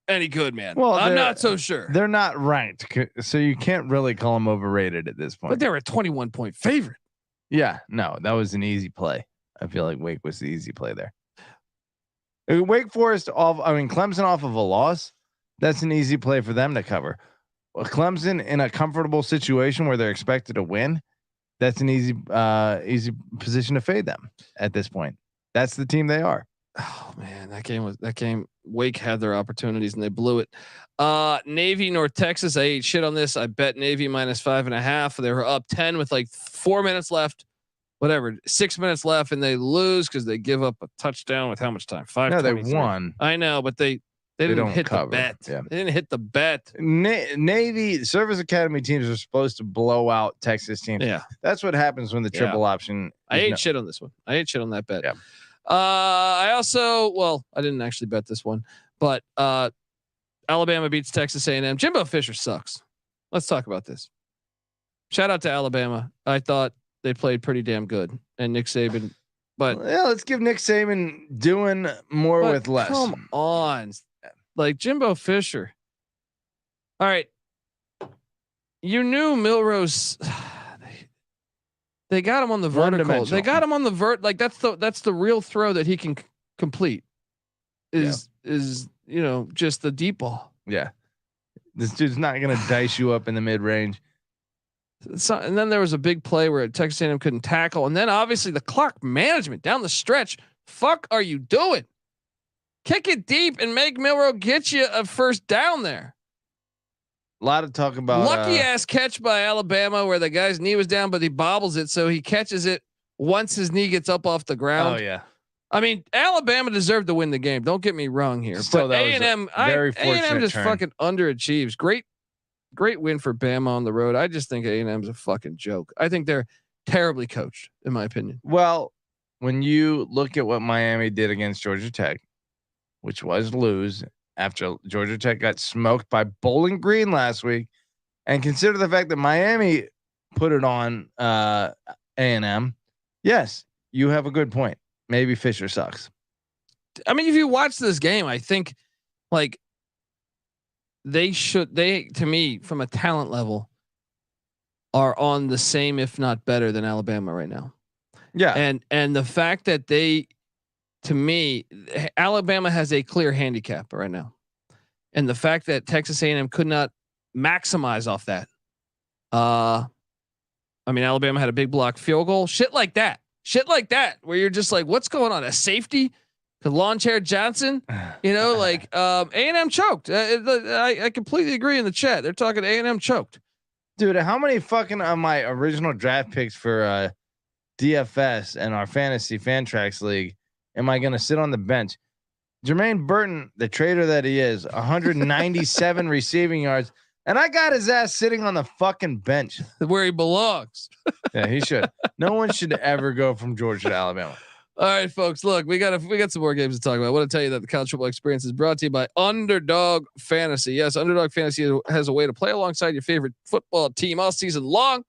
any good, man. Well, I'm not so sure. They're not ranked, so you can't really call them overrated at this point. But they were a 21-point favorite. Yeah, no, that was an easy play. I feel like Wake was the easy play there. Wake Forest Clemson off of a loss. That's an easy play for them to cover. Well, Clemson in a comfortable situation where they're expected to win. That's an easy position to fade them at this point. That's the team they are. Oh man, that game. Wake had their opportunities and they blew it. Navy, North Texas. I ate shit on this. I bet Navy -5.5. They were up 10 with like 4 minutes left, whatever, 6 minutes left, and they lose because they give up a touchdown with how much time? 5. No, they won. I know, but they didn't hit the bet. Yeah. They didn't hit the bet. Navy Service Academy teams are supposed to blow out Texas teams. Yeah, that's what happens when the triple option. I ate shit on this one. I ate shit on that bet. Yeah. I didn't actually bet this one, but Alabama beats Texas A&M. Jimbo Fisher sucks. Let's talk about this. Shout out to Alabama. I thought they played pretty damn good, and Nick Saban. But yeah, let's give Nick Saban doing more with less. Come on, like Jimbo Fisher. All right, you knew Milrose. They got him on the vertical. They got him on the like that's the real throw that he can complete. Is just the deep ball. Yeah, this dude's not gonna dice you up in the mid range. So, and then there was a big play where Texas A&M couldn't tackle, and then obviously the clock management down the stretch. Fuck, are you doing? Kick it deep and make Milroe get you a first down there. A lot of talk about lucky ass catch by Alabama where the guy's knee was down, but he bobbles it. So he catches it once his knee gets up off the ground. Oh yeah. I mean, Alabama deserved to win the game. Don't get me wrong here, still, but A&M just turn. fucking underachieves. Great win for Bama on the road. I just think A&M's a fucking joke. I think they're terribly coached in my opinion. Well, when you look at what Miami did against Georgia Tech, which was lose, after Georgia Tech got smoked by Bowling Green last week, and consider the fact that Miami put it on A&M. Yes, you have a good point. Maybe Fisher sucks. I mean, if you watch this game, I think like they to me from a talent level are on the same, if not better than Alabama right now. Yeah. And the fact that to me, Alabama has a clear handicap right now. And the fact that Texas A&M could not maximize off that. I mean, Alabama had a big block field goal, shit like that, where you're just like, what's going on? A safety to Lawn Chair Johnson. Like A&M choked. I completely agree in the chat. They're talking A&M choked. Dude, how many fucking of my original draft picks for DFS and our fantasy fan tracks league am I going to sit on the bench? Jermaine Burton, the traitor that he is, 197 receiving yards, and I got his ass sitting on the fucking bench where he belongs. Yeah, he should. No one should ever go from Georgia to Alabama. All right, folks. Look, we got some more games to talk about. I want to tell you that the college football experience is brought to you by Underdog Fantasy. Yes, Underdog Fantasy has a way to play alongside your favorite football team all season long.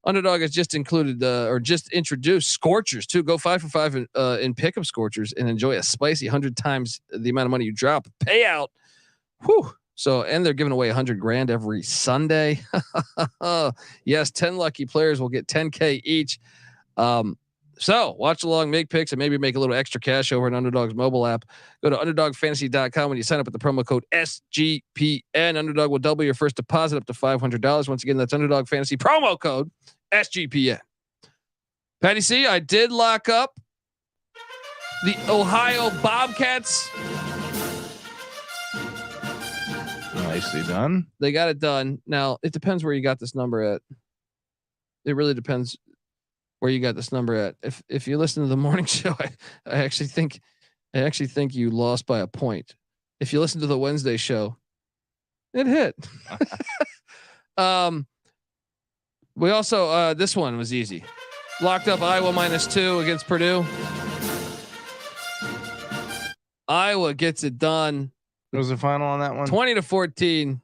Underdog has just introduced Scorchers too. Go 5 for 5 in pick'em Scorchers and enjoy a spicy 100 times the amount of money you drop. Payout. Whew. So, and they're giving away $100,000 every Sunday. Yes, 10 lucky players will get $10K each. So watch along, make picks, and maybe make a little extra cash over at Underdog's mobile app. Go to underdogfantasy.com when you sign up with the promo code SGPN. Underdog will double your first deposit up to $500. Once again, that's Underdog Fantasy promo code SGPN. Patty C, I did lock up the Ohio Bobcats. Nicely done. They got it done. Now it depends where you got this number at. It really depends where you got this number at. If you listen to the morning show, I actually think you lost by a point. If you listen to the Wednesday show, it hit. We also this one was easy. Locked up Iowa -2 against Purdue. Iowa gets it done. What was the final on that one? 20-14.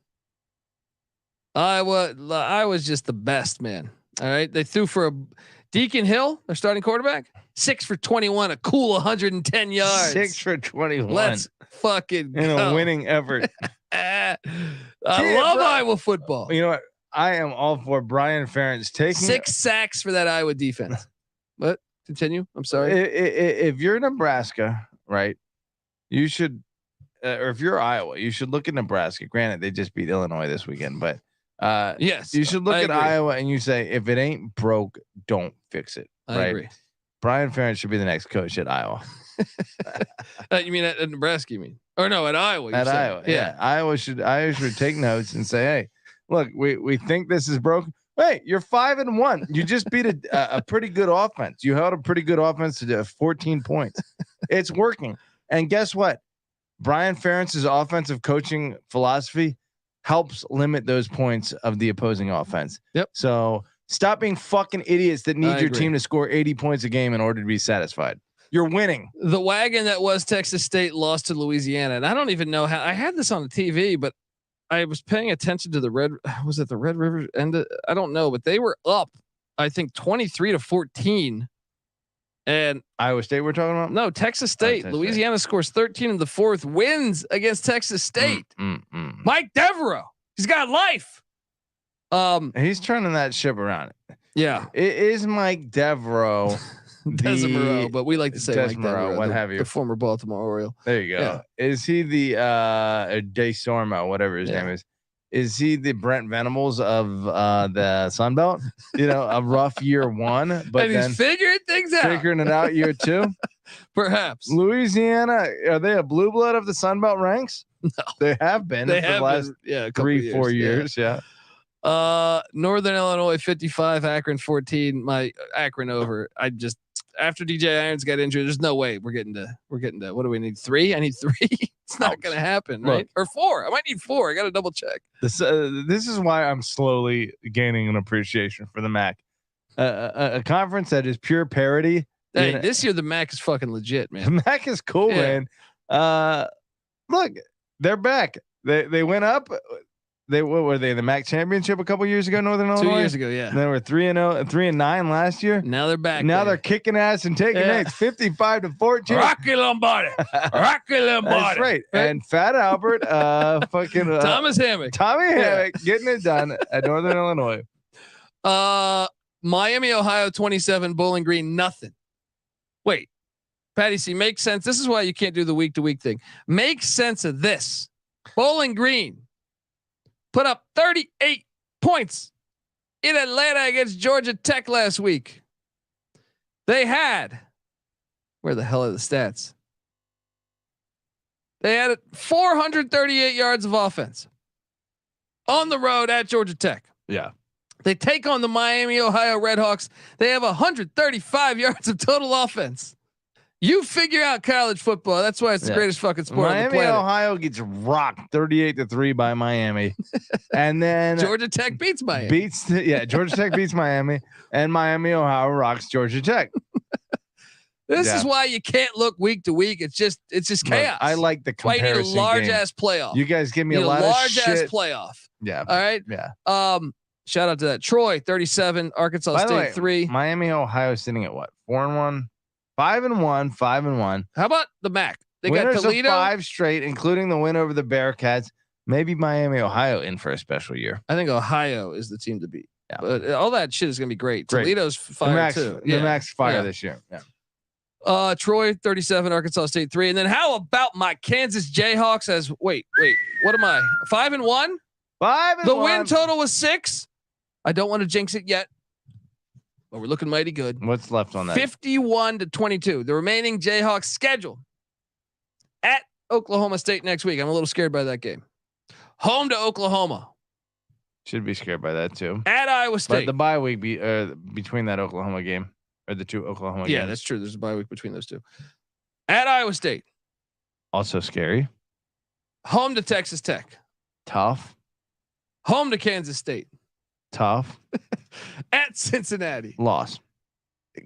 Iowa's just the best, man. All right. They threw for Deacon Hill, their starting quarterback, 6 for 21, a cool 110 yards. 6 for 21. Let's fucking in go. A winning effort. I love Iowa football. You know what? I am all for Brian Ferentz taking 6 sacks for that Iowa defense. But continue. I'm sorry. If you're Nebraska, right, you should, or if you're Iowa, you should look at Nebraska. Granted, they just beat Illinois this weekend, but yes, you should look at Iowa and you say, if it ain't broke, don't fix it. I right? agree. Brian Ferentz should be the next coach at Iowa. You mean at Nebraska? You mean? Or no, at Iowa? At Iowa, yeah. Iowa should take notes and say, hey, look, we think this is broken. Wait, you're 5-1. You just beat a pretty good offense. You held a pretty good offense to 14 points. It's working. And guess what? Brian Ferentz's offensive coaching philosophy helps limit those points of the opposing offense. Yep. So stop being fucking idiots that need your team to score 80 points a game in order to be satisfied. You're winning. The wagon that was Texas State lost to Louisiana. And I don't even know how I had this on the TV, but I was paying attention to the Red River end? I don't know, but they were up, I think 23-14. And Iowa State we're talking about? No, Texas State. Louisiana scores 13 in the fourth, wins against Texas State. Mike Devereaux, he's got life. He's turning that ship around. Yeah. It is Mike Devereaux. Devereaux, but we like to say Mike Devereaux, what have you. The former Baltimore Oriole. There you go. Yeah. Is he the DeSorma, whatever his name is? Is he the Brent Venables of the Sun Belt? You know, a rough year one, but and then he's figuring things out. Figuring it out year two. Perhaps. Louisiana, are they a blue blood of the Sun Belt ranks? No. They have been for the last 3-4 years. Yeah. Northern Illinois 55, Akron 14. My Akron over. After DJ Irons got injured, there's no way we're getting to what do we need? 3? I need 3. It's not going to happen, right? Look, or 4. I might need 4. I got to double check. This is why I'm slowly gaining an appreciation for the MAC, a conference that is pure parity. Hey, this year the MAC is fucking legit, man. The MAC is cool, man. Look, they're back. They went up. What were they? The MAC championship a couple years ago, Northern Illinois. 2 years ago, yeah. And they were 3-9 last year. Now they're back. Now they're kicking ass and taking names. 55-14. Rocky Lombardi. That's right. And Fat Albert, fucking Thomas Hammock. Tommy Hammock getting it done at Northern Illinois. Miami, Ohio 27, Bowling Green nothing. Wait, Patty C, make sense. This is why you can't do the week to week thing. Make sense of this. Bowling Green put up 38 points in Atlanta against Georgia Tech last week. They had, where the hell are the stats? They had 438 yards of offense on the road at Georgia Tech. Yeah. They take on the Miami, Ohio Redhawks. They have 135 yards of total offense. You figure out college football. That's why it's the greatest fucking sport on the planet. Miami, Ohio gets rocked 38-3 by Miami. And then Georgia Tech beats Miami. Georgia Tech beats Miami, and Miami, Ohio rocks Georgia Tech. This is why you can't look week to week. It's just chaos. I like the comparison. Why you need a large ass playoff. You guys give me a lot large of shit. ass playoff. Yeah. All right. Yeah. Shout out to that. Troy 37, Arkansas State 3. Miami, Ohio sitting at what? 4-1, 5-1, 5-1. How about the MAC? They Winners got Toledo. Of 5 straight, including the win over the Bearcats. Maybe Miami, Ohio in for a special year. I think Ohio is the team to beat. Yeah. But all that shit is gonna be great. Toledo's fire too. The Mac's fire this year. Yeah. Troy 37, Arkansas State 3. And then how about my Kansas Jayhawks as wait, what am I? 5-1? 5-1. The win total was 6. I don't want to jinx it yet, but we're looking mighty good. What's left on that? 51-22. The remaining Jayhawks schedule at Oklahoma State next week. I'm a little scared by that game. Home to Oklahoma. Should be scared by that too. At Iowa State. But the bye week between that Oklahoma game or the two Oklahoma games. Yeah, that's true. There's a bye week between those two. At Iowa State. Also scary. Home to Texas Tech. Tough. Home to Kansas State. Tough. At Cincinnati. Loss.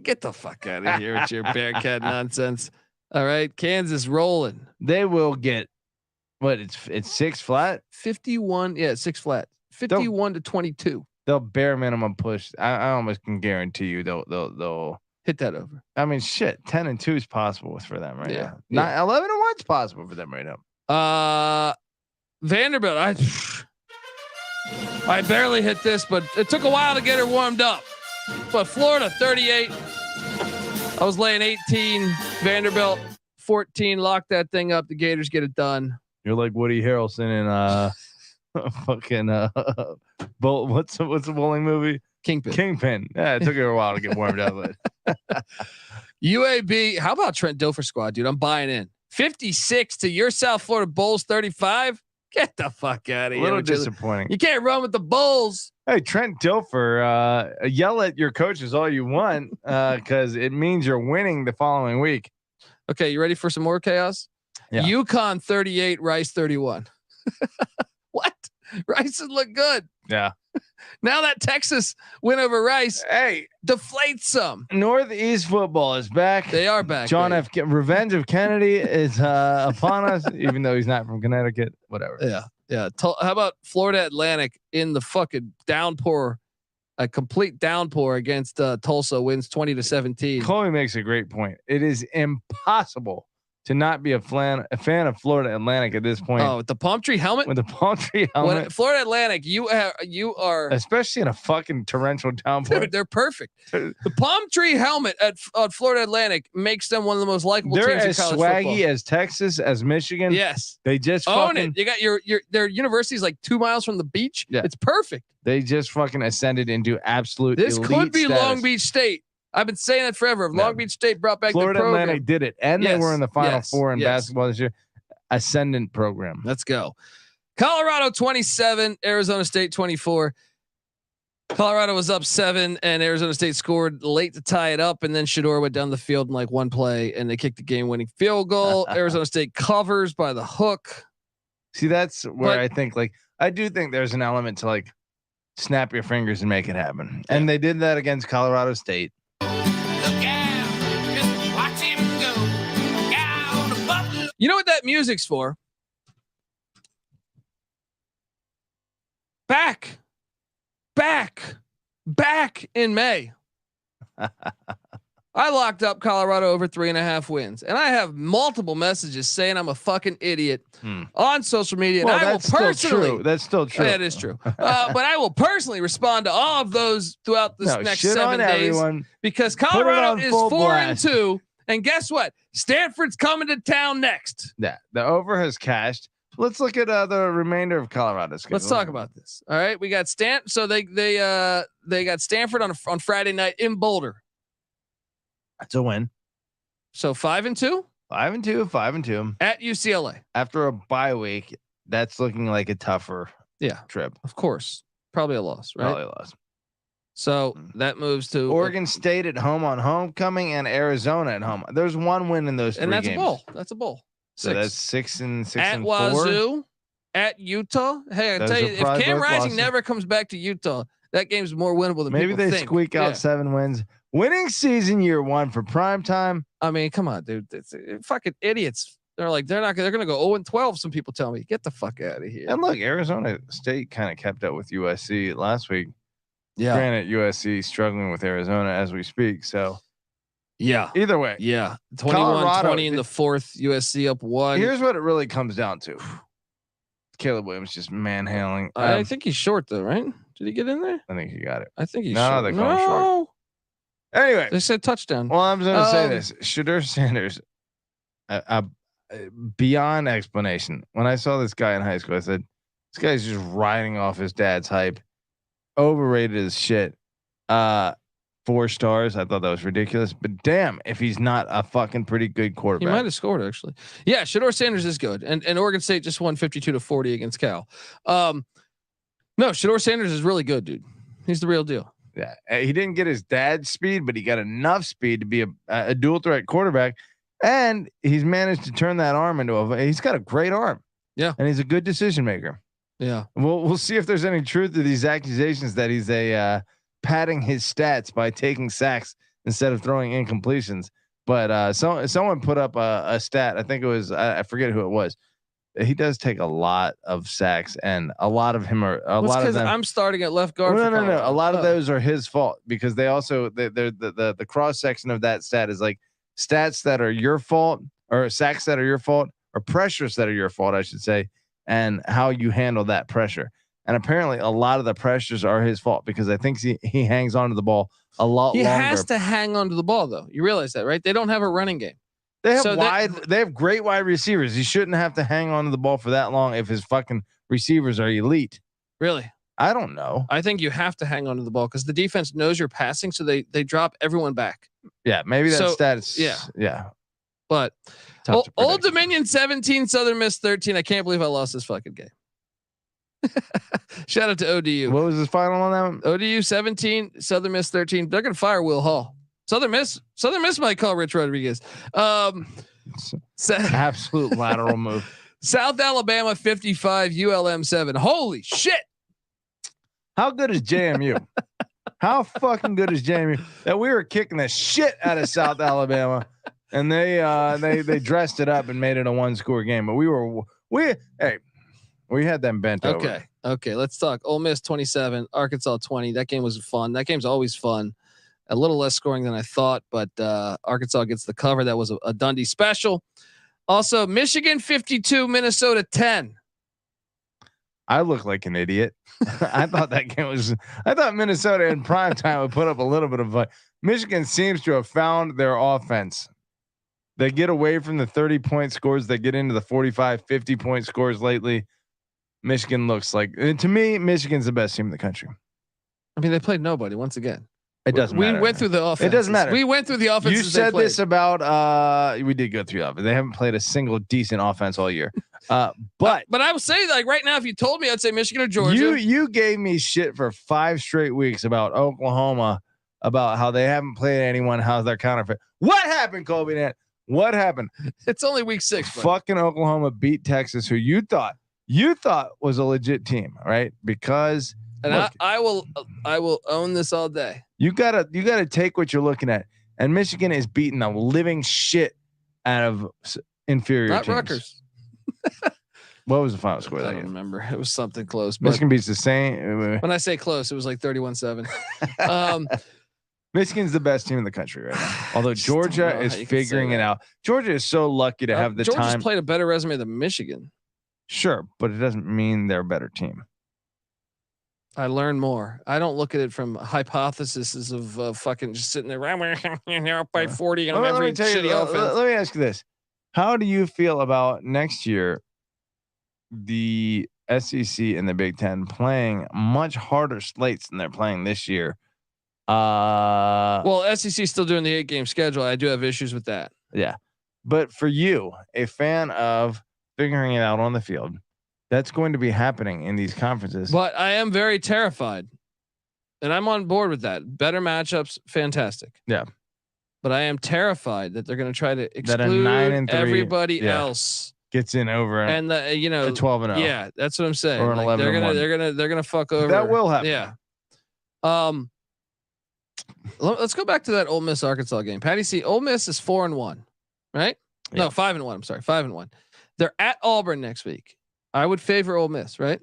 Get the fuck out of here with your Bearcat nonsense. All right. Kansas rolling. They will get what? It's 6 flat. 51. Yeah, 6 flat. 51-22. They'll bare minimum push. I almost can guarantee you they'll hit that over. I mean, shit. 10-2 is possible for them right now. Yeah. 11-1 is possible for them right now. Vanderbilt. I barely hit this, but it took a while to get her warmed up. But Florida 38. I was laying 18. Vanderbilt 14. Lock that thing up. The Gators get it done. You're like Woody Harrelson in fucking what's the bowling movie? Kingpin. Yeah, it took her a while to get warmed up. But UAB. How about Trent Dilfer squad, dude? I'm buying in. 56 to your South Florida Bulls 35. Get the fuck out of here. A little disappointing. You can't run with the Bulls. Hey, Trent Dilfer, yell at your coaches all you want because it means you're winning the following week. Okay, you ready for some more chaos? Yeah. UConn 38, Rice 31. What? Rice look good. Yeah. Now that Texas win over Rice, deflates some. Northeast football is back. They are back. John F. Revenge of Kennedy is upon us, even though he's not from Connecticut. Whatever. Yeah. How about Florida Atlantic in the fucking downpour? A complete downpour against Tulsa, wins 20-17. Chloe makes a great point. It is impossible to not be a fan of Florida Atlantic at this point. Oh, with the palm tree helmet. With the palm tree helmet, Florida Atlantic, you are especially in a fucking torrential downpour. Dude, they're perfect. The palm tree helmet at Florida Atlantic makes them one of the most likable teams in college football. They're as swaggy as Texas, as Michigan. Yes, they just own it. You got their university's like 2 miles from the beach. Yeah, it's perfect. They just fucking ascended into absolute. This elite could be status. Long Beach State. I've been saying it forever. If Long Beach State brought back Florida the program, Atlantic did it, and they were in the Final Four in basketball this year. Ascendant program. Let's go. Colorado 27, Arizona State 24. Colorado was up 7, and Arizona State scored late to tie it up, and then Shedeur went down the field in like one play, and they kicked the game-winning field goal. Arizona State covers by the hook. See, that's where I think, like, I do think there's an element to like snap your fingers and make it happen, and they did that against Colorado State. You know what that music's for? Back in May. I locked up Colorado over 3.5 wins, and I have multiple messages saying I'm a fucking idiot on social media. Well, and I will personally. That's still true. That is true. But I will personally respond to all of those throughout this next 7 days because Colorado is 4-2. And guess what? Stanford's coming to town next. Yeah, the over has cashed. Let's look at the remainder of Colorado's schedule. Let's talk about this. All right, we got So they got Stanford on Friday night in Boulder. That's a win. So 5-2. 5-2, 5-2 at UCLA after a bye week. That's looking like a tougher trip. Of course, probably a loss, right? Probably a loss. So that moves to Oregon State at home on homecoming and Arizona at home. There's one win in those 3 and that's games. a bowl. That's a bowl. So that's 6 and 6 at and Wazoo, 4. At Utah. Hey, I tell you, if Cam Rising never comes back to Utah, that game's more winnable than maybe they think. squeak out 7 wins. Winning season year 1 for prime time. I mean, come on, dude. It's fucking idiots. They're going to go 0-12. Some people tell me, get the fuck out of here. And look, Arizona State kind of kept up with USC last week. Yeah. Granted, USC struggling with Arizona as we speak. So yeah, either way, 21-20 in the 4th, USC up 1. Here's what it really comes down to. Caleb Williams just manhandling. I think he's short though, right? Did he get in there? I think he got it. I think he's short. They call him short. Anyway, they said touchdown. Well, I'm going to say this: Shedeur Sanders, beyond explanation. When I saw this guy in high school, I said, "This guy's just riding off his dad's hype. Overrated as shit." 4 stars. I thought that was ridiculous. But damn, if he's not a fucking pretty good quarterback, he might have scored actually. Yeah, Shedeur Sanders is good, and Oregon State just won 52-40 against Cal. No, Shedeur Sanders is really good, dude. He's the real deal. Yeah, he didn't get his dad's speed, but he got enough speed to be a dual threat quarterback, and he's managed to turn that arm into he's got a great arm. Yeah, and he's a good decision maker. Yeah, we'll see if there's any truth to these accusations that he's padding his stats by taking sacks instead of throwing incompletions. But someone put up a stat. I think it was I forget who it was. He does take a lot of sacks, and a lot of him are a lot of them. I'm starting at left guard. No. A lot of those are his fault because they also they're the cross section of that stat is like stats that are your fault or sacks that are your fault or pressures that are your fault, I should say, and how you handle that pressure. And apparently, a lot of the pressures are his fault because I think he hangs onto the ball a lot longer. He has to hang onto the ball, though. You realize that, right? They don't have a running game. They have they have great wide receivers. He shouldn't have to hang onto the ball for that long if his fucking receivers are elite. Really? I don't know. I think you have to hang onto the ball because the defense knows you're passing, so they drop everyone back. Yeah, maybe that stat is yeah. But Old Dominion 17, Southern Miss 13. I can't believe I lost this fucking game. Shout out to ODU. What was his final on that one? ODU 17, Southern Miss 13. They're gonna fire Will Hall. Southern Miss might call Rich Rodriguez. Absolute lateral move. South Alabama 55, ULM 7. Holy shit! How good is JMU? How fucking good is JMU? That we were kicking the shit out of South Alabama, and they dressed it up and made it a 1-score game. But we had them bent over. Okay. Let's talk. Ole Miss 27, Arkansas 20. That game was fun. That game's always fun. A little less scoring than I thought, but Arkansas gets the cover. That was a Dundee special. Also, Michigan 52, Minnesota 10. I look like an idiot. I thought that game was. I thought Minnesota in prime time would put up a little bit of. Michigan seems to have found their offense. They get away from the 30-point scores. They get into the 45, 50-point scores lately. Michigan looks like, to me, Michigan's the best team in the country. I mean, they played nobody once again. It doesn't matter. We went through the offense. It doesn't matter. We went through the offense. You said this about we did go through the offense. They haven't played a single decent offense all year. But I would say, like, right now, if you told me, I'd say Michigan or Georgia. You gave me shit for 5 straight weeks about Oklahoma, about how they haven't played anyone, how's their counterfeit. What happened, Colby Nant? What happened? It's only week 6. Fucking Oklahoma beat Texas, who you thought was a legit team, right? Because look, I will own this all day. You gotta take what you're looking at, and Michigan is beating the living shit out of inferior Not teams. Rutgers. What was the final score? I don't remember. It was something close. But Michigan beats the same. When I say close, it was like 31-7. Michigan's the best team in the country right now. Although Georgia is figuring it out. Georgia is so lucky to have the Georgia's time. Played a better resume than Michigan. Sure, but it doesn't mean they're a better team. I learned more. I don't look at it from hypotheses of fucking just sitting there. They're up by 40 on every shitty offense. Let me ask you this: how do you feel about next year? The SEC and the Big Ten playing much harder slates than they're playing this year. Well, SEC is still doing the 8-game schedule. I do have issues with that. Yeah. But for you, a fan of figuring it out on the field, that's going to be happening in these conferences. But I am very terrified, and I'm on board with that. Better matchups, fantastic. Yeah. But I am terrified that they're going to try to exclude that a 9-3 everybody else gets in over and the a 12-0. Yeah, that's what I'm saying. Or an Like 11-1. they're gonna fuck over. That will happen. Yeah. Let's go back to that Ole Miss Arkansas game. Patty C. Ole Miss is 4-1, right? Yeah. No, 5-1. I'm sorry, 5-1. They're at Auburn next week. I would favor Ole Miss, right?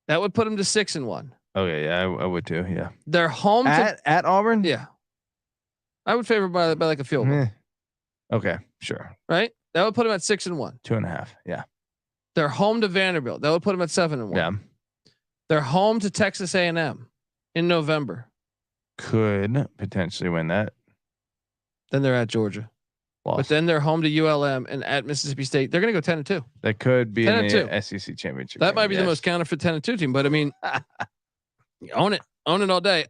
That would put them to 6-1. Okay, yeah, I would too. Yeah, they're home at Auburn. Yeah, I would favor by like a field goal. Okay, sure. Right, that would put them at 6-1. 2.5. Yeah, they're home to Vanderbilt. That would put them at 7-1. Yeah, they're home to Texas A&M in November. Could potentially win that. Then they're at Georgia. Lost. But then they're home to ULM and at Mississippi State. They're going to go 10-2. That could be in the SEC championship. That might be the most counterfeit 10-2 team. But I mean, own it all day.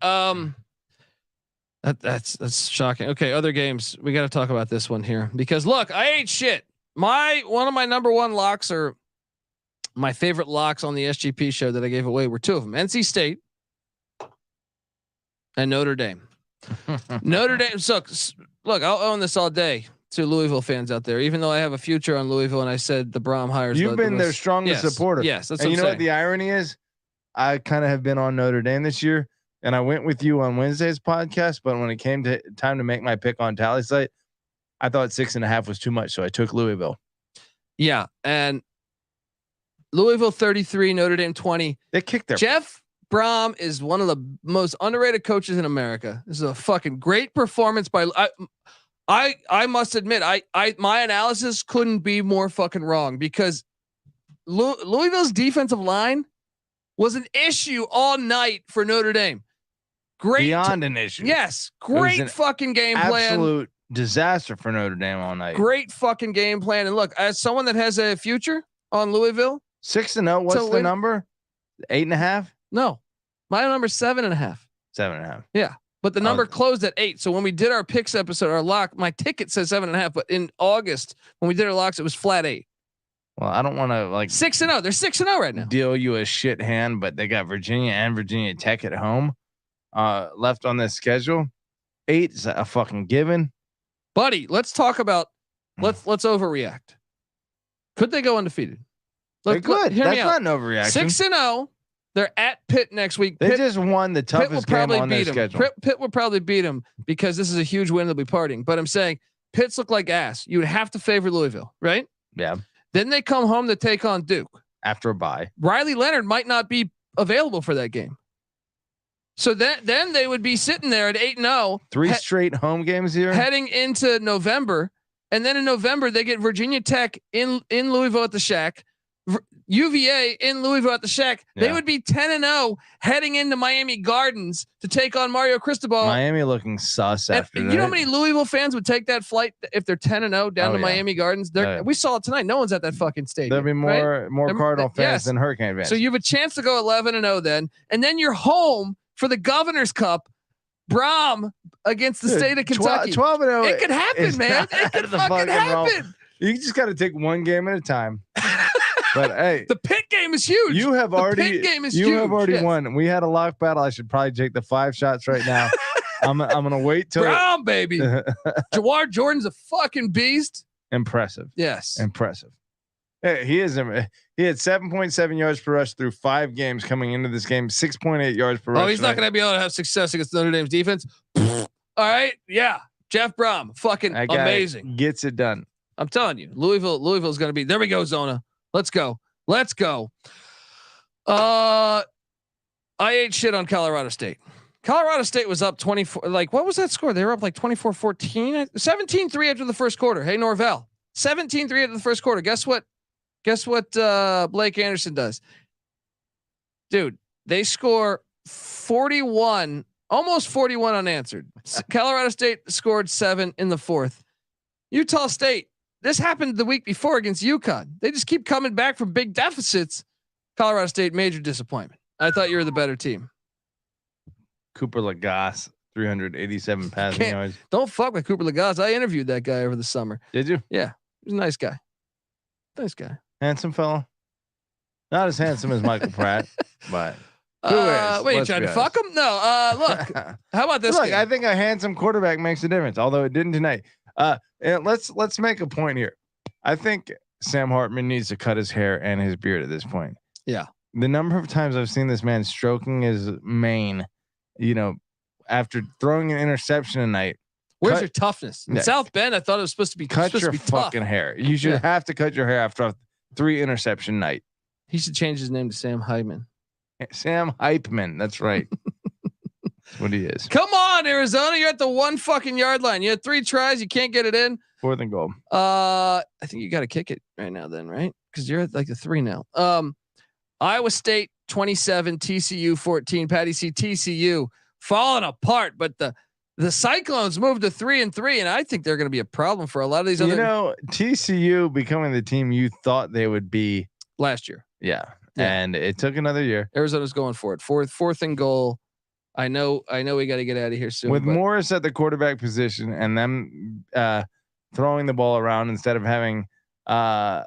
That's shocking. Okay, other games. We got to talk about this one here because look, I ate shit. One of my number one locks or my favorite locks on the SGP show that I gave away were two of them: NC State and Notre Dame. Notre Dame sucks. Look, I'll own this all day to Louisville fans out there, even though I have a future on Louisville and I said the Brom hires. You've been their strongest supporter. Yes. That's and what you know what the irony is? I kind of have been on Notre Dame this year and I went with you on Wednesday's podcast, but when it came to time to make my pick on Tally Site, I thought 6.5 was too much. So I took Louisville. Yeah. And Louisville 33, Notre Dame 20. They kicked their Jeff Brom is one of the most underrated coaches in America. This is a fucking great performance by I must admit, my analysis couldn't be more fucking wrong because Louisville's defensive line was an issue all night for Notre Dame. Great beyond an issue. Yes, great fucking game plan. Absolute disaster for Notre Dame all night. Great fucking game plan. And look, as someone that has a future on Louisville, 6-0. What's the number? 8.5. No, my number's 7.5. 7.5. Yeah. But the number closed at 8. So when we did our picks episode, our lock, my ticket says 7.5. But in August, when we did our locks, it was flat 8. Well, I don't want to 6-0. They're 6-0 right now. Deal you a shit hand, but they got Virginia and Virginia Tech at home left on this schedule. 8 is a fucking given. Buddy, let's talk about let's overreact. Could they go undefeated? They could. That's not an overreaction. 6-0. They're at Pitt next week. They just won the toughest game on their schedule. Pitt will probably beat them because this is a huge win. They'll be partying. But I'm saying Pitt's look like ass. You would have to favor Louisville, right? Yeah. Then they come home to take on Duke after a bye. Riley Leonard might not be available for that game. So then they would be sitting there at 8-0. 3 straight home games here heading into November. And then in November, they get Virginia Tech in Louisville at the Shack. UVA in Louisville at the Shack. They would be 10-0 heading into Miami Gardens to take on Mario Cristobal. Miami looking sus after that. You know how many Louisville fans would take that flight if they're 10-0 down to Miami Gardens? We saw it tonight. No one's at that fucking stadium. There'll be more Cardinal fans than Hurricane fans. So you have a chance to go 11-0 then, and then you're home for the Governor's Cup. Brom against the state of Kentucky. 12-0. It could happen, man. It could fucking happen. You just got to take one game at a time. But hey, the Pitt game is huge. You have already won. We had a lock battle. I should probably take the 5 shots right now. I'm gonna wait till Brown, baby. Jawar Jordan's a fucking beast. Impressive. Yes. Impressive. Hey, he is. He had 7.7 yards per rush through 5 games coming into this game. 6.8 yards per rush. Oh, he's not gonna be able to have success against Notre Dame's defense. All right. Yeah. Jeff Brom, fucking amazing. Gets it done. I'm telling you, Louisville's gonna be. There we go, Zona. Let's go. I ate shit on Colorado State. Colorado State was up 24. Like, what was that score? They were up like 24-14, 17-3 after the first quarter. Hey, Norvell, 17-3 after the first quarter. Guess what? Blake Anderson does? Dude, they score 41, almost 41 unanswered. Colorado State scored 7 in the 4th. Utah State. This happened the week before against UConn. They just keep coming back from big deficits. Colorado State, major disappointment. I thought you were the better team. Cooper Lagasse 387 passing yards. Don't fuck with Cooper Lagasse. I interviewed that guy over the summer. Did you? Yeah, he's a nice guy. Nice guy. Handsome fellow. Not as handsome as Michael Pratt, but who is? Wait, you trying to fuck him? No. Look, how about this? Look, I think a handsome quarterback makes a difference, although it didn't tonight. And let's make a point here. I think Sam Hartman needs to cut his hair and his beard at this point. Yeah. The number of times I've seen this man stroking his mane, after throwing an interception tonight. Where's your toughness? In South Bend, I thought it was supposed to be cut your fucking hair. You should have to cut your hair after a 3 interception night. He should change his name to Sam Hyman. Sam Hypeman. That's right. That's what he is. Come on, Arizona. You're at the 1 fucking yard line. You had 3 tries. You can't get it in. 4th and goal. I think you got to kick it right now then, right? Because you're at like the 3 now. Iowa State 27, TCU 14. Patty C, TCU falling apart, but the Cyclones moved to 3-3, and I think they're going to be a problem for a lot of these other. TCU becoming the team you thought they would be last year. Yeah. And it took another year. Arizona's going for it. Fourth and goal. I know we got to get out of here soon. With Morris at the quarterback position and them throwing the ball around instead of having a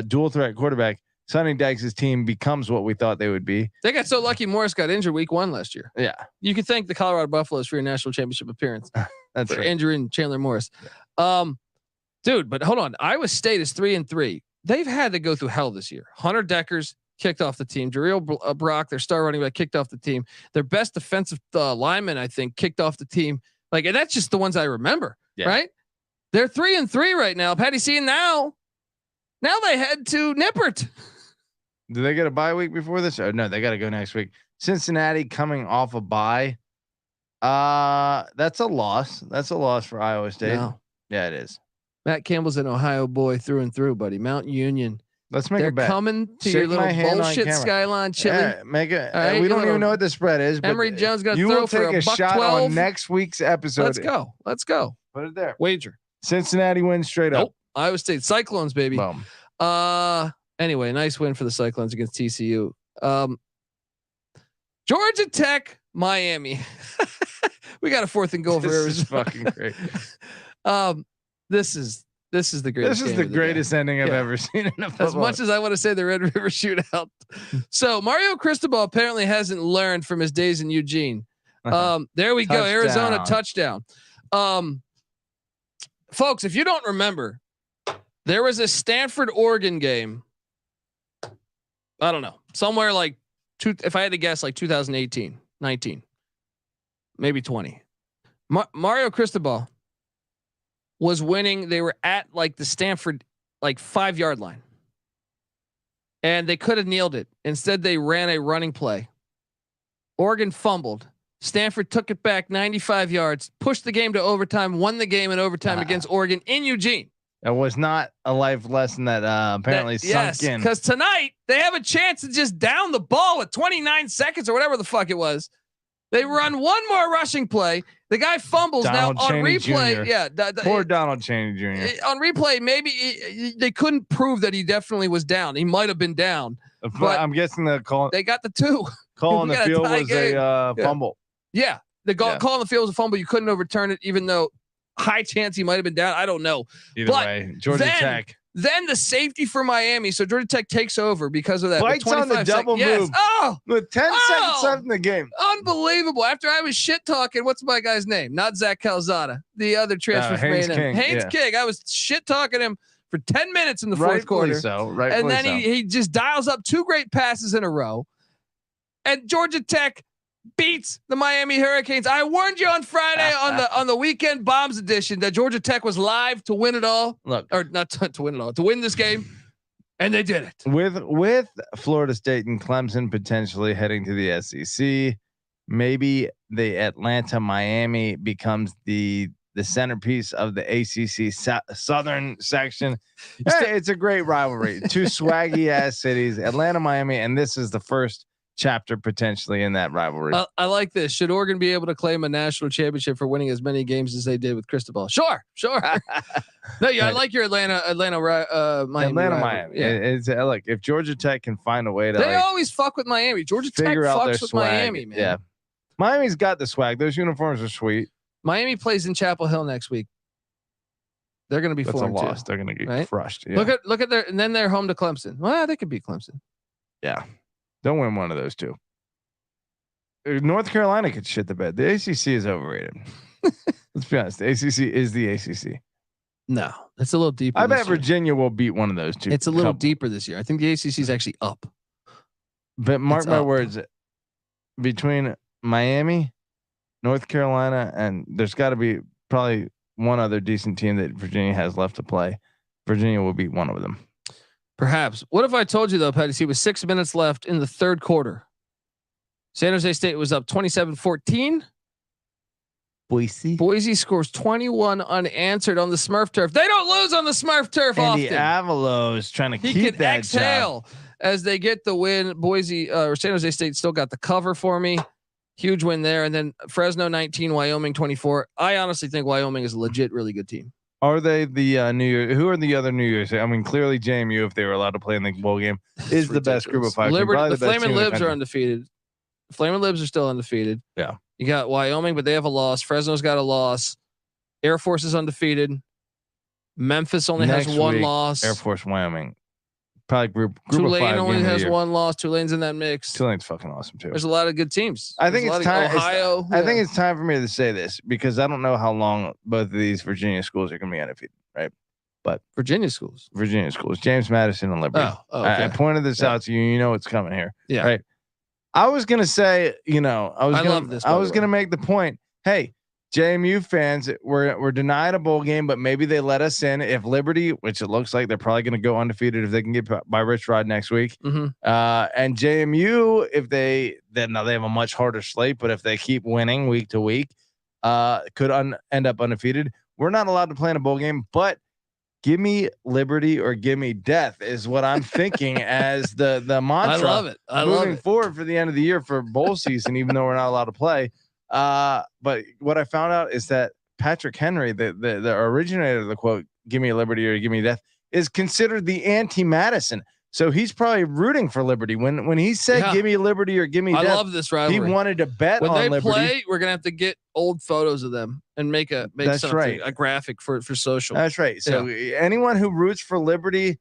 dual threat quarterback, Sonny Dykes' team becomes what we thought they would be. They got so lucky Morris got injured week 1 last year. Yeah. You could thank the Colorado Buffaloes for your national championship appearance. That's right. Injuring Chandler Morris. Dude, but hold on. Iowa State is 3-3. They've had to go through hell this year. Hunter Deckers kicked off the team. Jarrell Brock, their star running back, kicked off the team. Their best defensive lineman, I think, kicked off the team. Like, and that's just the ones I remember, right? They're 3-3 right now. Patty C, now they head to Nippert. Do they get a bye week before this? Oh, no, they got to go next week. Cincinnati coming off a bye. That's a loss. That's a loss for Iowa State. No. Yeah, it is. Matt Campbell's an Ohio boy through and through, buddy. Mount Union. Let's make They're a bet. coming to your little bullshit Skyline Chili. Yeah, make it. Right, we don't even know what the spread is. But Emory Jones going to throw for a shot $1.12 on next week's episode. Let's go. Put it there. Wager. Cincinnati wins straight up. Iowa State Cyclones, baby. Boom. Anyway, nice win for the Cyclones against TCU. Georgia Tech, Miami. We got a 4th and goal for Arizona. This is fucking great. This is the greatest. This is the greatest ending I've ever seen in a football. As much as I want to say the Red River Shootout. So Mario Cristobal apparently hasn't learned from his days in Eugene. There we go. Arizona touchdown. Folks, if you don't remember, there was a Stanford Oregon game. I don't know, somewhere like if I had to guess, like 2018, 19, maybe 20. Mario Cristobal was winning. They were at like the Stanford, like 5-yard line. And they could have kneeled it. Instead, they ran a running play. Oregon fumbled. Stanford took it back 95 yards, pushed the game to overtime, won the game in overtime against Oregon in Eugene. It was not a life lesson that apparently sunk in. Because tonight they have a chance to just down the ball with 29 seconds or whatever the fuck it was. They run one more rushing play. The guy fumbles Donald now on Chaney replay. Jr. Yeah. Poor Donald Chaney Jr. On replay, maybe they couldn't prove that he definitely was down. He might have been down. But I'm guessing the call. They got the 2. Call on the field was a fumble. Yeah. The call on the field was a fumble. You couldn't overturn it, even though high chance he might have been down. I don't know. Either way, Georgia Tech. Then the safety for Miami. So Georgia Tech takes over because of that. Bites on the double move. Oh, with 10 seconds left in the game. Unbelievable. After I was shit talking, what's my guy's name? Not Zach Calzada, the other transfer from A&M. Haynes King. I was shit talking him for 10 minutes in the fourth quarter. And then he just dials up 2 great passes in a row. And Georgia Tech beats the Miami Hurricanes. I warned you on Friday on the Weekend Bombs edition that Georgia Tech was live to win it all. Look, or not to win it all, to win this game, and they did it. With Florida State and Clemson potentially heading to the SEC, maybe the Atlanta Miami becomes the centerpiece of the ACC Southern section. It's a great rivalry. 2 swaggy ass cities, Atlanta, Miami, and this is the first chapter potentially in that rivalry. I like this. Should Oregon be able to claim a national championship for winning as many games as they did with Cristobal? Sure. No, yeah, I like your Atlanta, Miami. Yeah. It's look, if Georgia Tech can find a way to, they always fuck with Miami. Georgia Tech fucks with Miami, man. Yeah. Miami's got the swag. Those uniforms are sweet. Miami plays in Chapel Hill next week. They're going to be That's a 4-2. loss. They're going to get crushed. Yeah. Look at their, and then they're home to Clemson. Well, they could beat Clemson. Yeah. Don't win one of those two. North Carolina could shit the bed. The ACC is overrated. Let's be honest. The ACC is the ACC. No, it's a little deeper. I bet Virginia will beat one of those two. It's a little deeper this year. I think the ACC is actually up. But mark my words, between Miami, North Carolina, and there's got to be probably one other decent team that Virginia has left to play. Virginia will beat one of them. Perhaps. What if I told you though, Patty C, with 6 minutes left in the third quarter, San Jose State was up 27-14. Boise scores 21 unanswered on the Smurf turf. They don't lose on the Smurf turf Andy often. Avalos trying to keep that exhale job. As they get the win. Boise or San Jose State still got the cover for me. Huge win there. And then Fresno 19, Wyoming 24. I honestly think Wyoming is a legit, really good team. Are they the New Year? Who are the other New Year's? I mean, clearly JMU, if they were allowed to play in the bowl game, is the best group of five. The Flamin' Libs are undefeated. The Flamin' Libs are still undefeated. Yeah. You got Wyoming, but they have a loss. Fresno's got a loss. Air Force is undefeated. Memphis only has one loss. Air Force, Wyoming. Probably group Tulane of five only has one loss. Tulane's in that mix. Tulane's fucking awesome too. There's a lot of good teams. I think it's time. Ohio. I think it's time for me to say this because I don't know how long both of these Virginia schools are going to be undefeated, right? But Virginia schools, James Madison and Liberty. Oh, okay. I pointed this out to you. You know what's coming here. Yeah. Right. I was going to say, I was going to make the point. Hey, JMU fans, we're denied a bowl game, but maybe they let us in if Liberty, which it looks like they're probably going to go undefeated if they can get by Rich Rod next week. Mm-hmm. And JMU, now they have a much harder slate, but if they keep winning week to week, could end up undefeated. We're not allowed to play in a bowl game, but give me liberty or give me death is what I'm thinking as the mantra. I love it. Moving forward for the end of the year for bowl season, even though we're not allowed to play. But what I found out is that Patrick Henry, the originator of the quote, give me liberty or give me death, is considered the anti-Madison. So he's probably rooting for Liberty. When he said give me liberty or give me death, I love this rivalry. He wanted to bet when on they Liberty. play, we're gonna have to get old photos of them and make a graphic for social. That's right. So anyone who roots for Liberty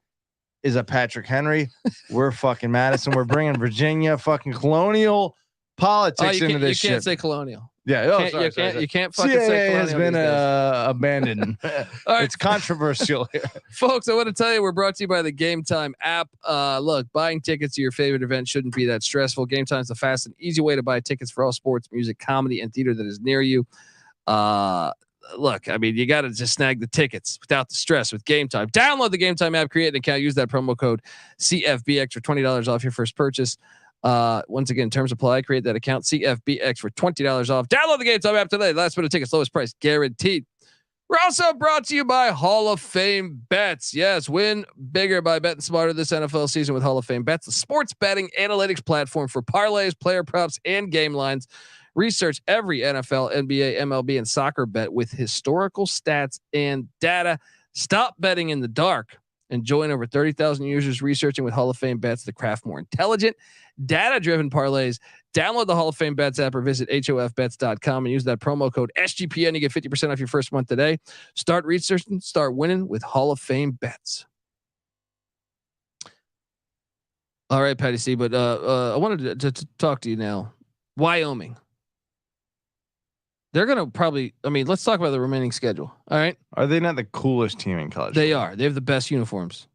is a Patrick Henry. We're fucking Madison. We're bringing Virginia fucking colonial politics into this shit. You can't say colonial. Yeah, you can't fucking say colonial. Has been abandoned. Right. It's controversial here. Folks, I want to tell you we're brought to you by the Game Time app. Look, buying tickets to your favorite event shouldn't be that stressful. Game Time is the fast and easy way to buy tickets for all sports, music, comedy, and theater that is near you. Look, I mean, you got to just snag the tickets without the stress with Game Time. Download the Game Time app, create an account, use that promo code CFBX for $20 off your first purchase. Once again, terms apply. Create that account, CFBX for $20 off. Download the Game Time app today. Last minute tickets, lowest price guaranteed. We're also brought to you by Hall of Fame Bets. Yes, win bigger by betting smarter this NFL season with Hall of Fame Bets, the sports betting analytics platform for parlays, player props, and game lines. Research every NFL, NBA, MLB, and soccer bet with historical stats and data. Stop betting in the dark and join over 30,000 users researching with Hall of Fame Bets to craft more intelligent, data-driven parlays. Download the Hall of Fame Bets app or visit hofbets.com and use that promo code SGPN. You get 50% off your first month today. Start researching, start winning with Hall of Fame Bets. All right, Patty C, but I wanted to talk to you now. Wyoming. They're going to probably, let's talk about the remaining schedule. All right. Are they not the coolest team in college? They are. They have the best uniforms.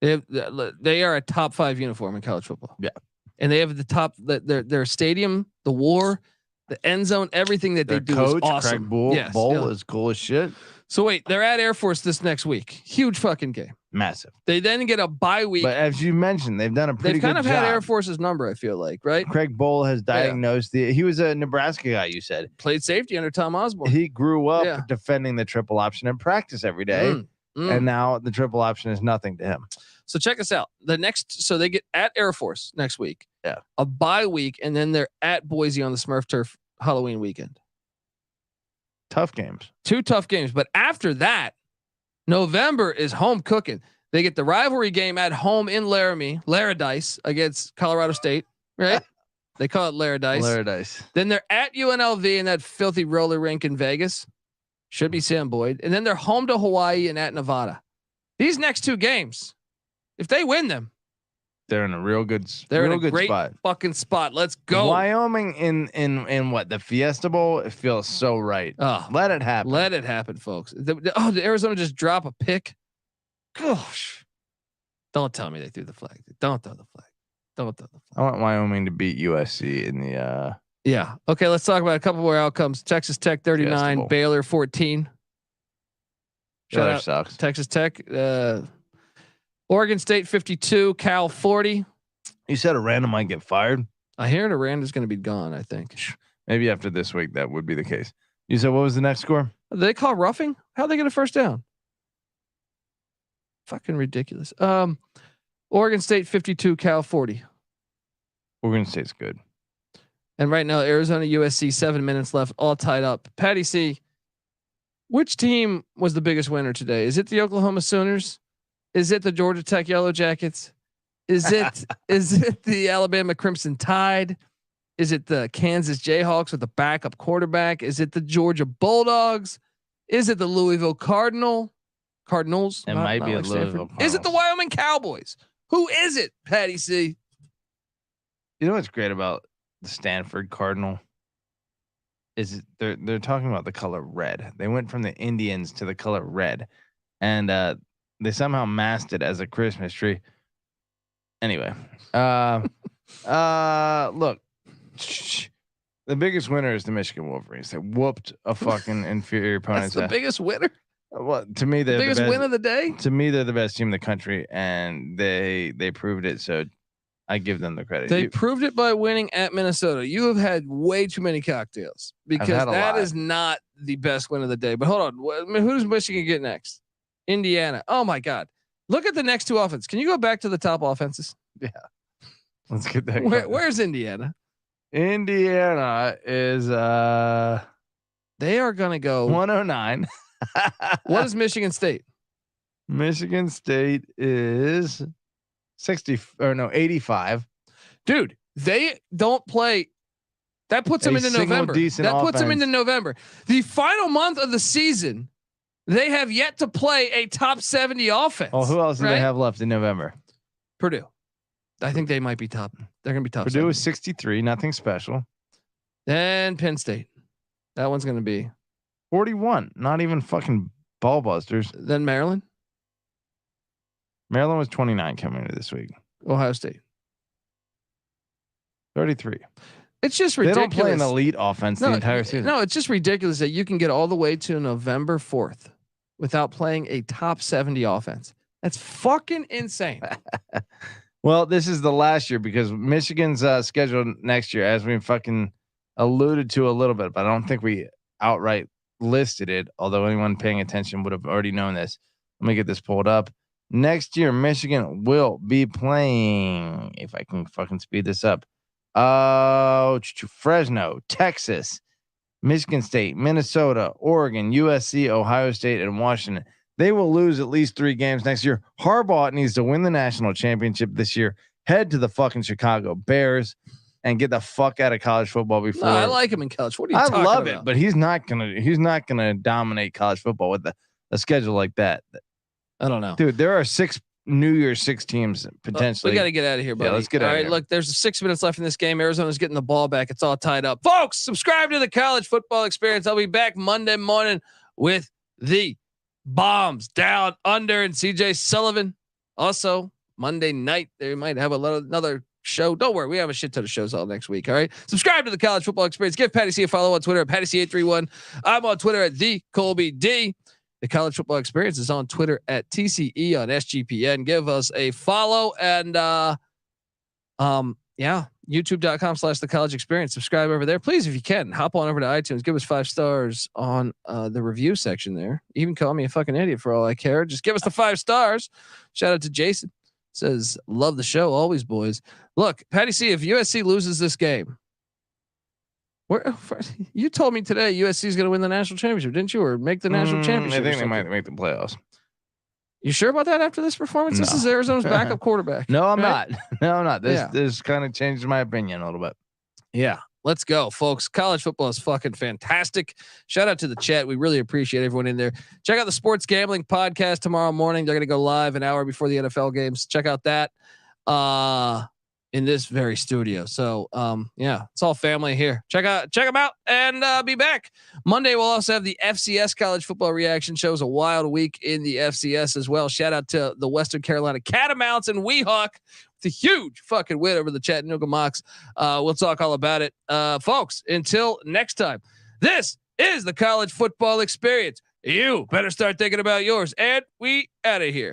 They are a top 5 uniform in college football. Yeah. And they have the top, their stadium, the war, the end zone, everything that they do coach, is awesome. Craig Bowl is cool as shit. So wait, they're at Air Force this next week. Huge fucking game. Massive. They then get a bye week. But as you mentioned, they've done a pretty good job. They've kind of had Air Force's number, I feel like, right? Craig Bowl has diagnosed he was a Nebraska guy, you said. Played safety under Tom Osborne. He grew up defending the triple option in practice every day. And now the triple option is nothing to him. So check us out. So they get at Air Force next week. Yeah. A bye week, and then they're at Boise on the Smurf Turf Halloween weekend. Tough games. 2 tough games. But after that, November is home cooking. They get the rivalry game at home in Laramie, Laradice against Colorado State, right? They call it Laradice. Laradice. Then they're at UNLV in that filthy roller rink in Vegas. Should be Sam Boyd. And then they're home to Hawaii and at Nevada. These next 2 games, if they win them, they're in a real good. They're real in a good great spot. fucking spot. Let's go. Wyoming in what, the Fiesta Bowl? It feels so right. Oh, let it happen. Let it happen, folks. Did Arizona just drop a pick? Gosh. Don't tell me they threw the flag. Don't throw the flag. Don't throw the flag. I want Wyoming to beat USC in the. Yeah. Okay. Let's talk about a couple more outcomes. Texas Tech 39, Baylor 14. Shout out sucks. Texas Tech. Oregon State 52, Cal 40. You said Aranda might get fired. I hear Aranda's going to be gone. I think maybe after this week that would be the case. You said what was the next score? Did they call roughing? How they get a first down? Fucking ridiculous. Oregon State 52, Cal 40. Oregon State's good. And right now, Arizona, USC, 7 minutes left, all tied up. Patty C, which team was the biggest winner today? Is it the Oklahoma Sooners? Is it the Georgia Tech Yellow Jackets? Is it the Alabama Crimson Tide? Is it the Kansas Jayhawks with a backup quarterback? Is it the Georgia Bulldogs? Is it the Louisville Cardinals? It might be a Louisville. Is it the Wyoming Cowboys? Who is it, Patty C? You know what's great about the Stanford Cardinal? Is they're talking about the color red. They went from the Indians to the color red, and they somehow masked it as a Christmas tree. Anyway, look, the biggest winner is the Michigan Wolverines. They whooped a fucking inferior opponent. That's the biggest winner. Well, to me, they're the biggest win of the day. To me, they're the best team in the country, and they proved it. So I give them the credit. They proved it by winning at Minnesota. You have had way too many cocktails because that is not the best win of the day. But hold on, who does Michigan get next? Indiana. Oh my God. Look at the next 2 offenses. Can you go back to the top offenses? Yeah. Let's get that. Where's Indiana? Indiana is they are going to go 109. What is Michigan State? Michigan State is 85. Dude, they don't play. That puts them into November. Puts them into November. The final month of the season, they have yet to play a top 70 offense. Oh, who else do they have left in November? Purdue. I think they might be top. They're going to be top. Purdue is 63. Nothing special. Then Penn State. That one's going to be 41. Not even fucking ball busters. Then Maryland. Maryland was 29 coming into this week. Ohio State. 33. It's just ridiculous. They don't play an elite offense the entire season. No, it's just ridiculous that you can get all the way to November 4th without playing a top 70 offense. That's fucking insane. Well, this is the last year because Michigan's scheduled next year, as we fucking alluded to a little bit, but I don't think we outright listed it. Although anyone paying attention would have already known this. Let me get this pulled up. Next year, Michigan will be playing, if I can fucking speed this up. Fresno, Texas, Michigan State, Minnesota, Oregon, USC, Ohio State, and Washington. They will lose at least 3 games next year. Harbaugh needs to win the national championship this year. Head to the fucking Chicago Bears and get the fuck out of college football before. No, I like him in college. What are you talking about? I love it, but he's not gonna dominate college football with a schedule like that. I don't know, dude. There are 6 New Year's 6 teams potentially. We got to get out of here, buddy. Yeah, let's get out. All right, look, there's 6 minutes left in this game. Arizona's getting the ball back. It's all tied up, folks. Subscribe to the College Football Experience. I'll be back Monday morning with the Bombs Down Under and CJ Sullivan. Also, Monday night they might have another show. Don't worry, we have a shit ton of shows all next week. All right, subscribe to the College Football Experience. Give Patty C a follow on Twitter at Patty C831. I'm on Twitter at the Colby D. The College Football Experience is on Twitter at TCE on SGPN. Give us a follow and YouTube.com/the College Experience. Subscribe over there, please, if you can. Hop on over to iTunes. Give us 5 stars on the review section there. Even call me a fucking idiot for all I care. Just give us the 5 stars. Shout out to Jason. Says, love the show always, boys. Look, Patty C, if USC loses this game, you told me today USC is going to win the national championship, didn't you? Or make the national championship? I think they might make the playoffs. You sure about that after this performance? No. This is Arizona's backup quarterback. No, I'm not. No, I'm not. This kind of changes my opinion a little bit. Yeah. Let's go, folks. College football is fucking fantastic. Shout out to the chat. We really appreciate everyone in there. Check out the Sports Gambling Podcast tomorrow morning. They're going to go live an hour before the NFL games. Check out that in this very studio. So yeah, it's all family here. Check them out and be back. Monday we'll also have the FCS college football reaction show. It was a wild week in the FCS as well. Shout out to the Western Carolina Catamounts and Weehawk. It's a huge fucking win over the Chattanooga Mocs. We'll talk all about it. Folks, until next time, this is the college football experience. You better start thinking about yours. And we out of here.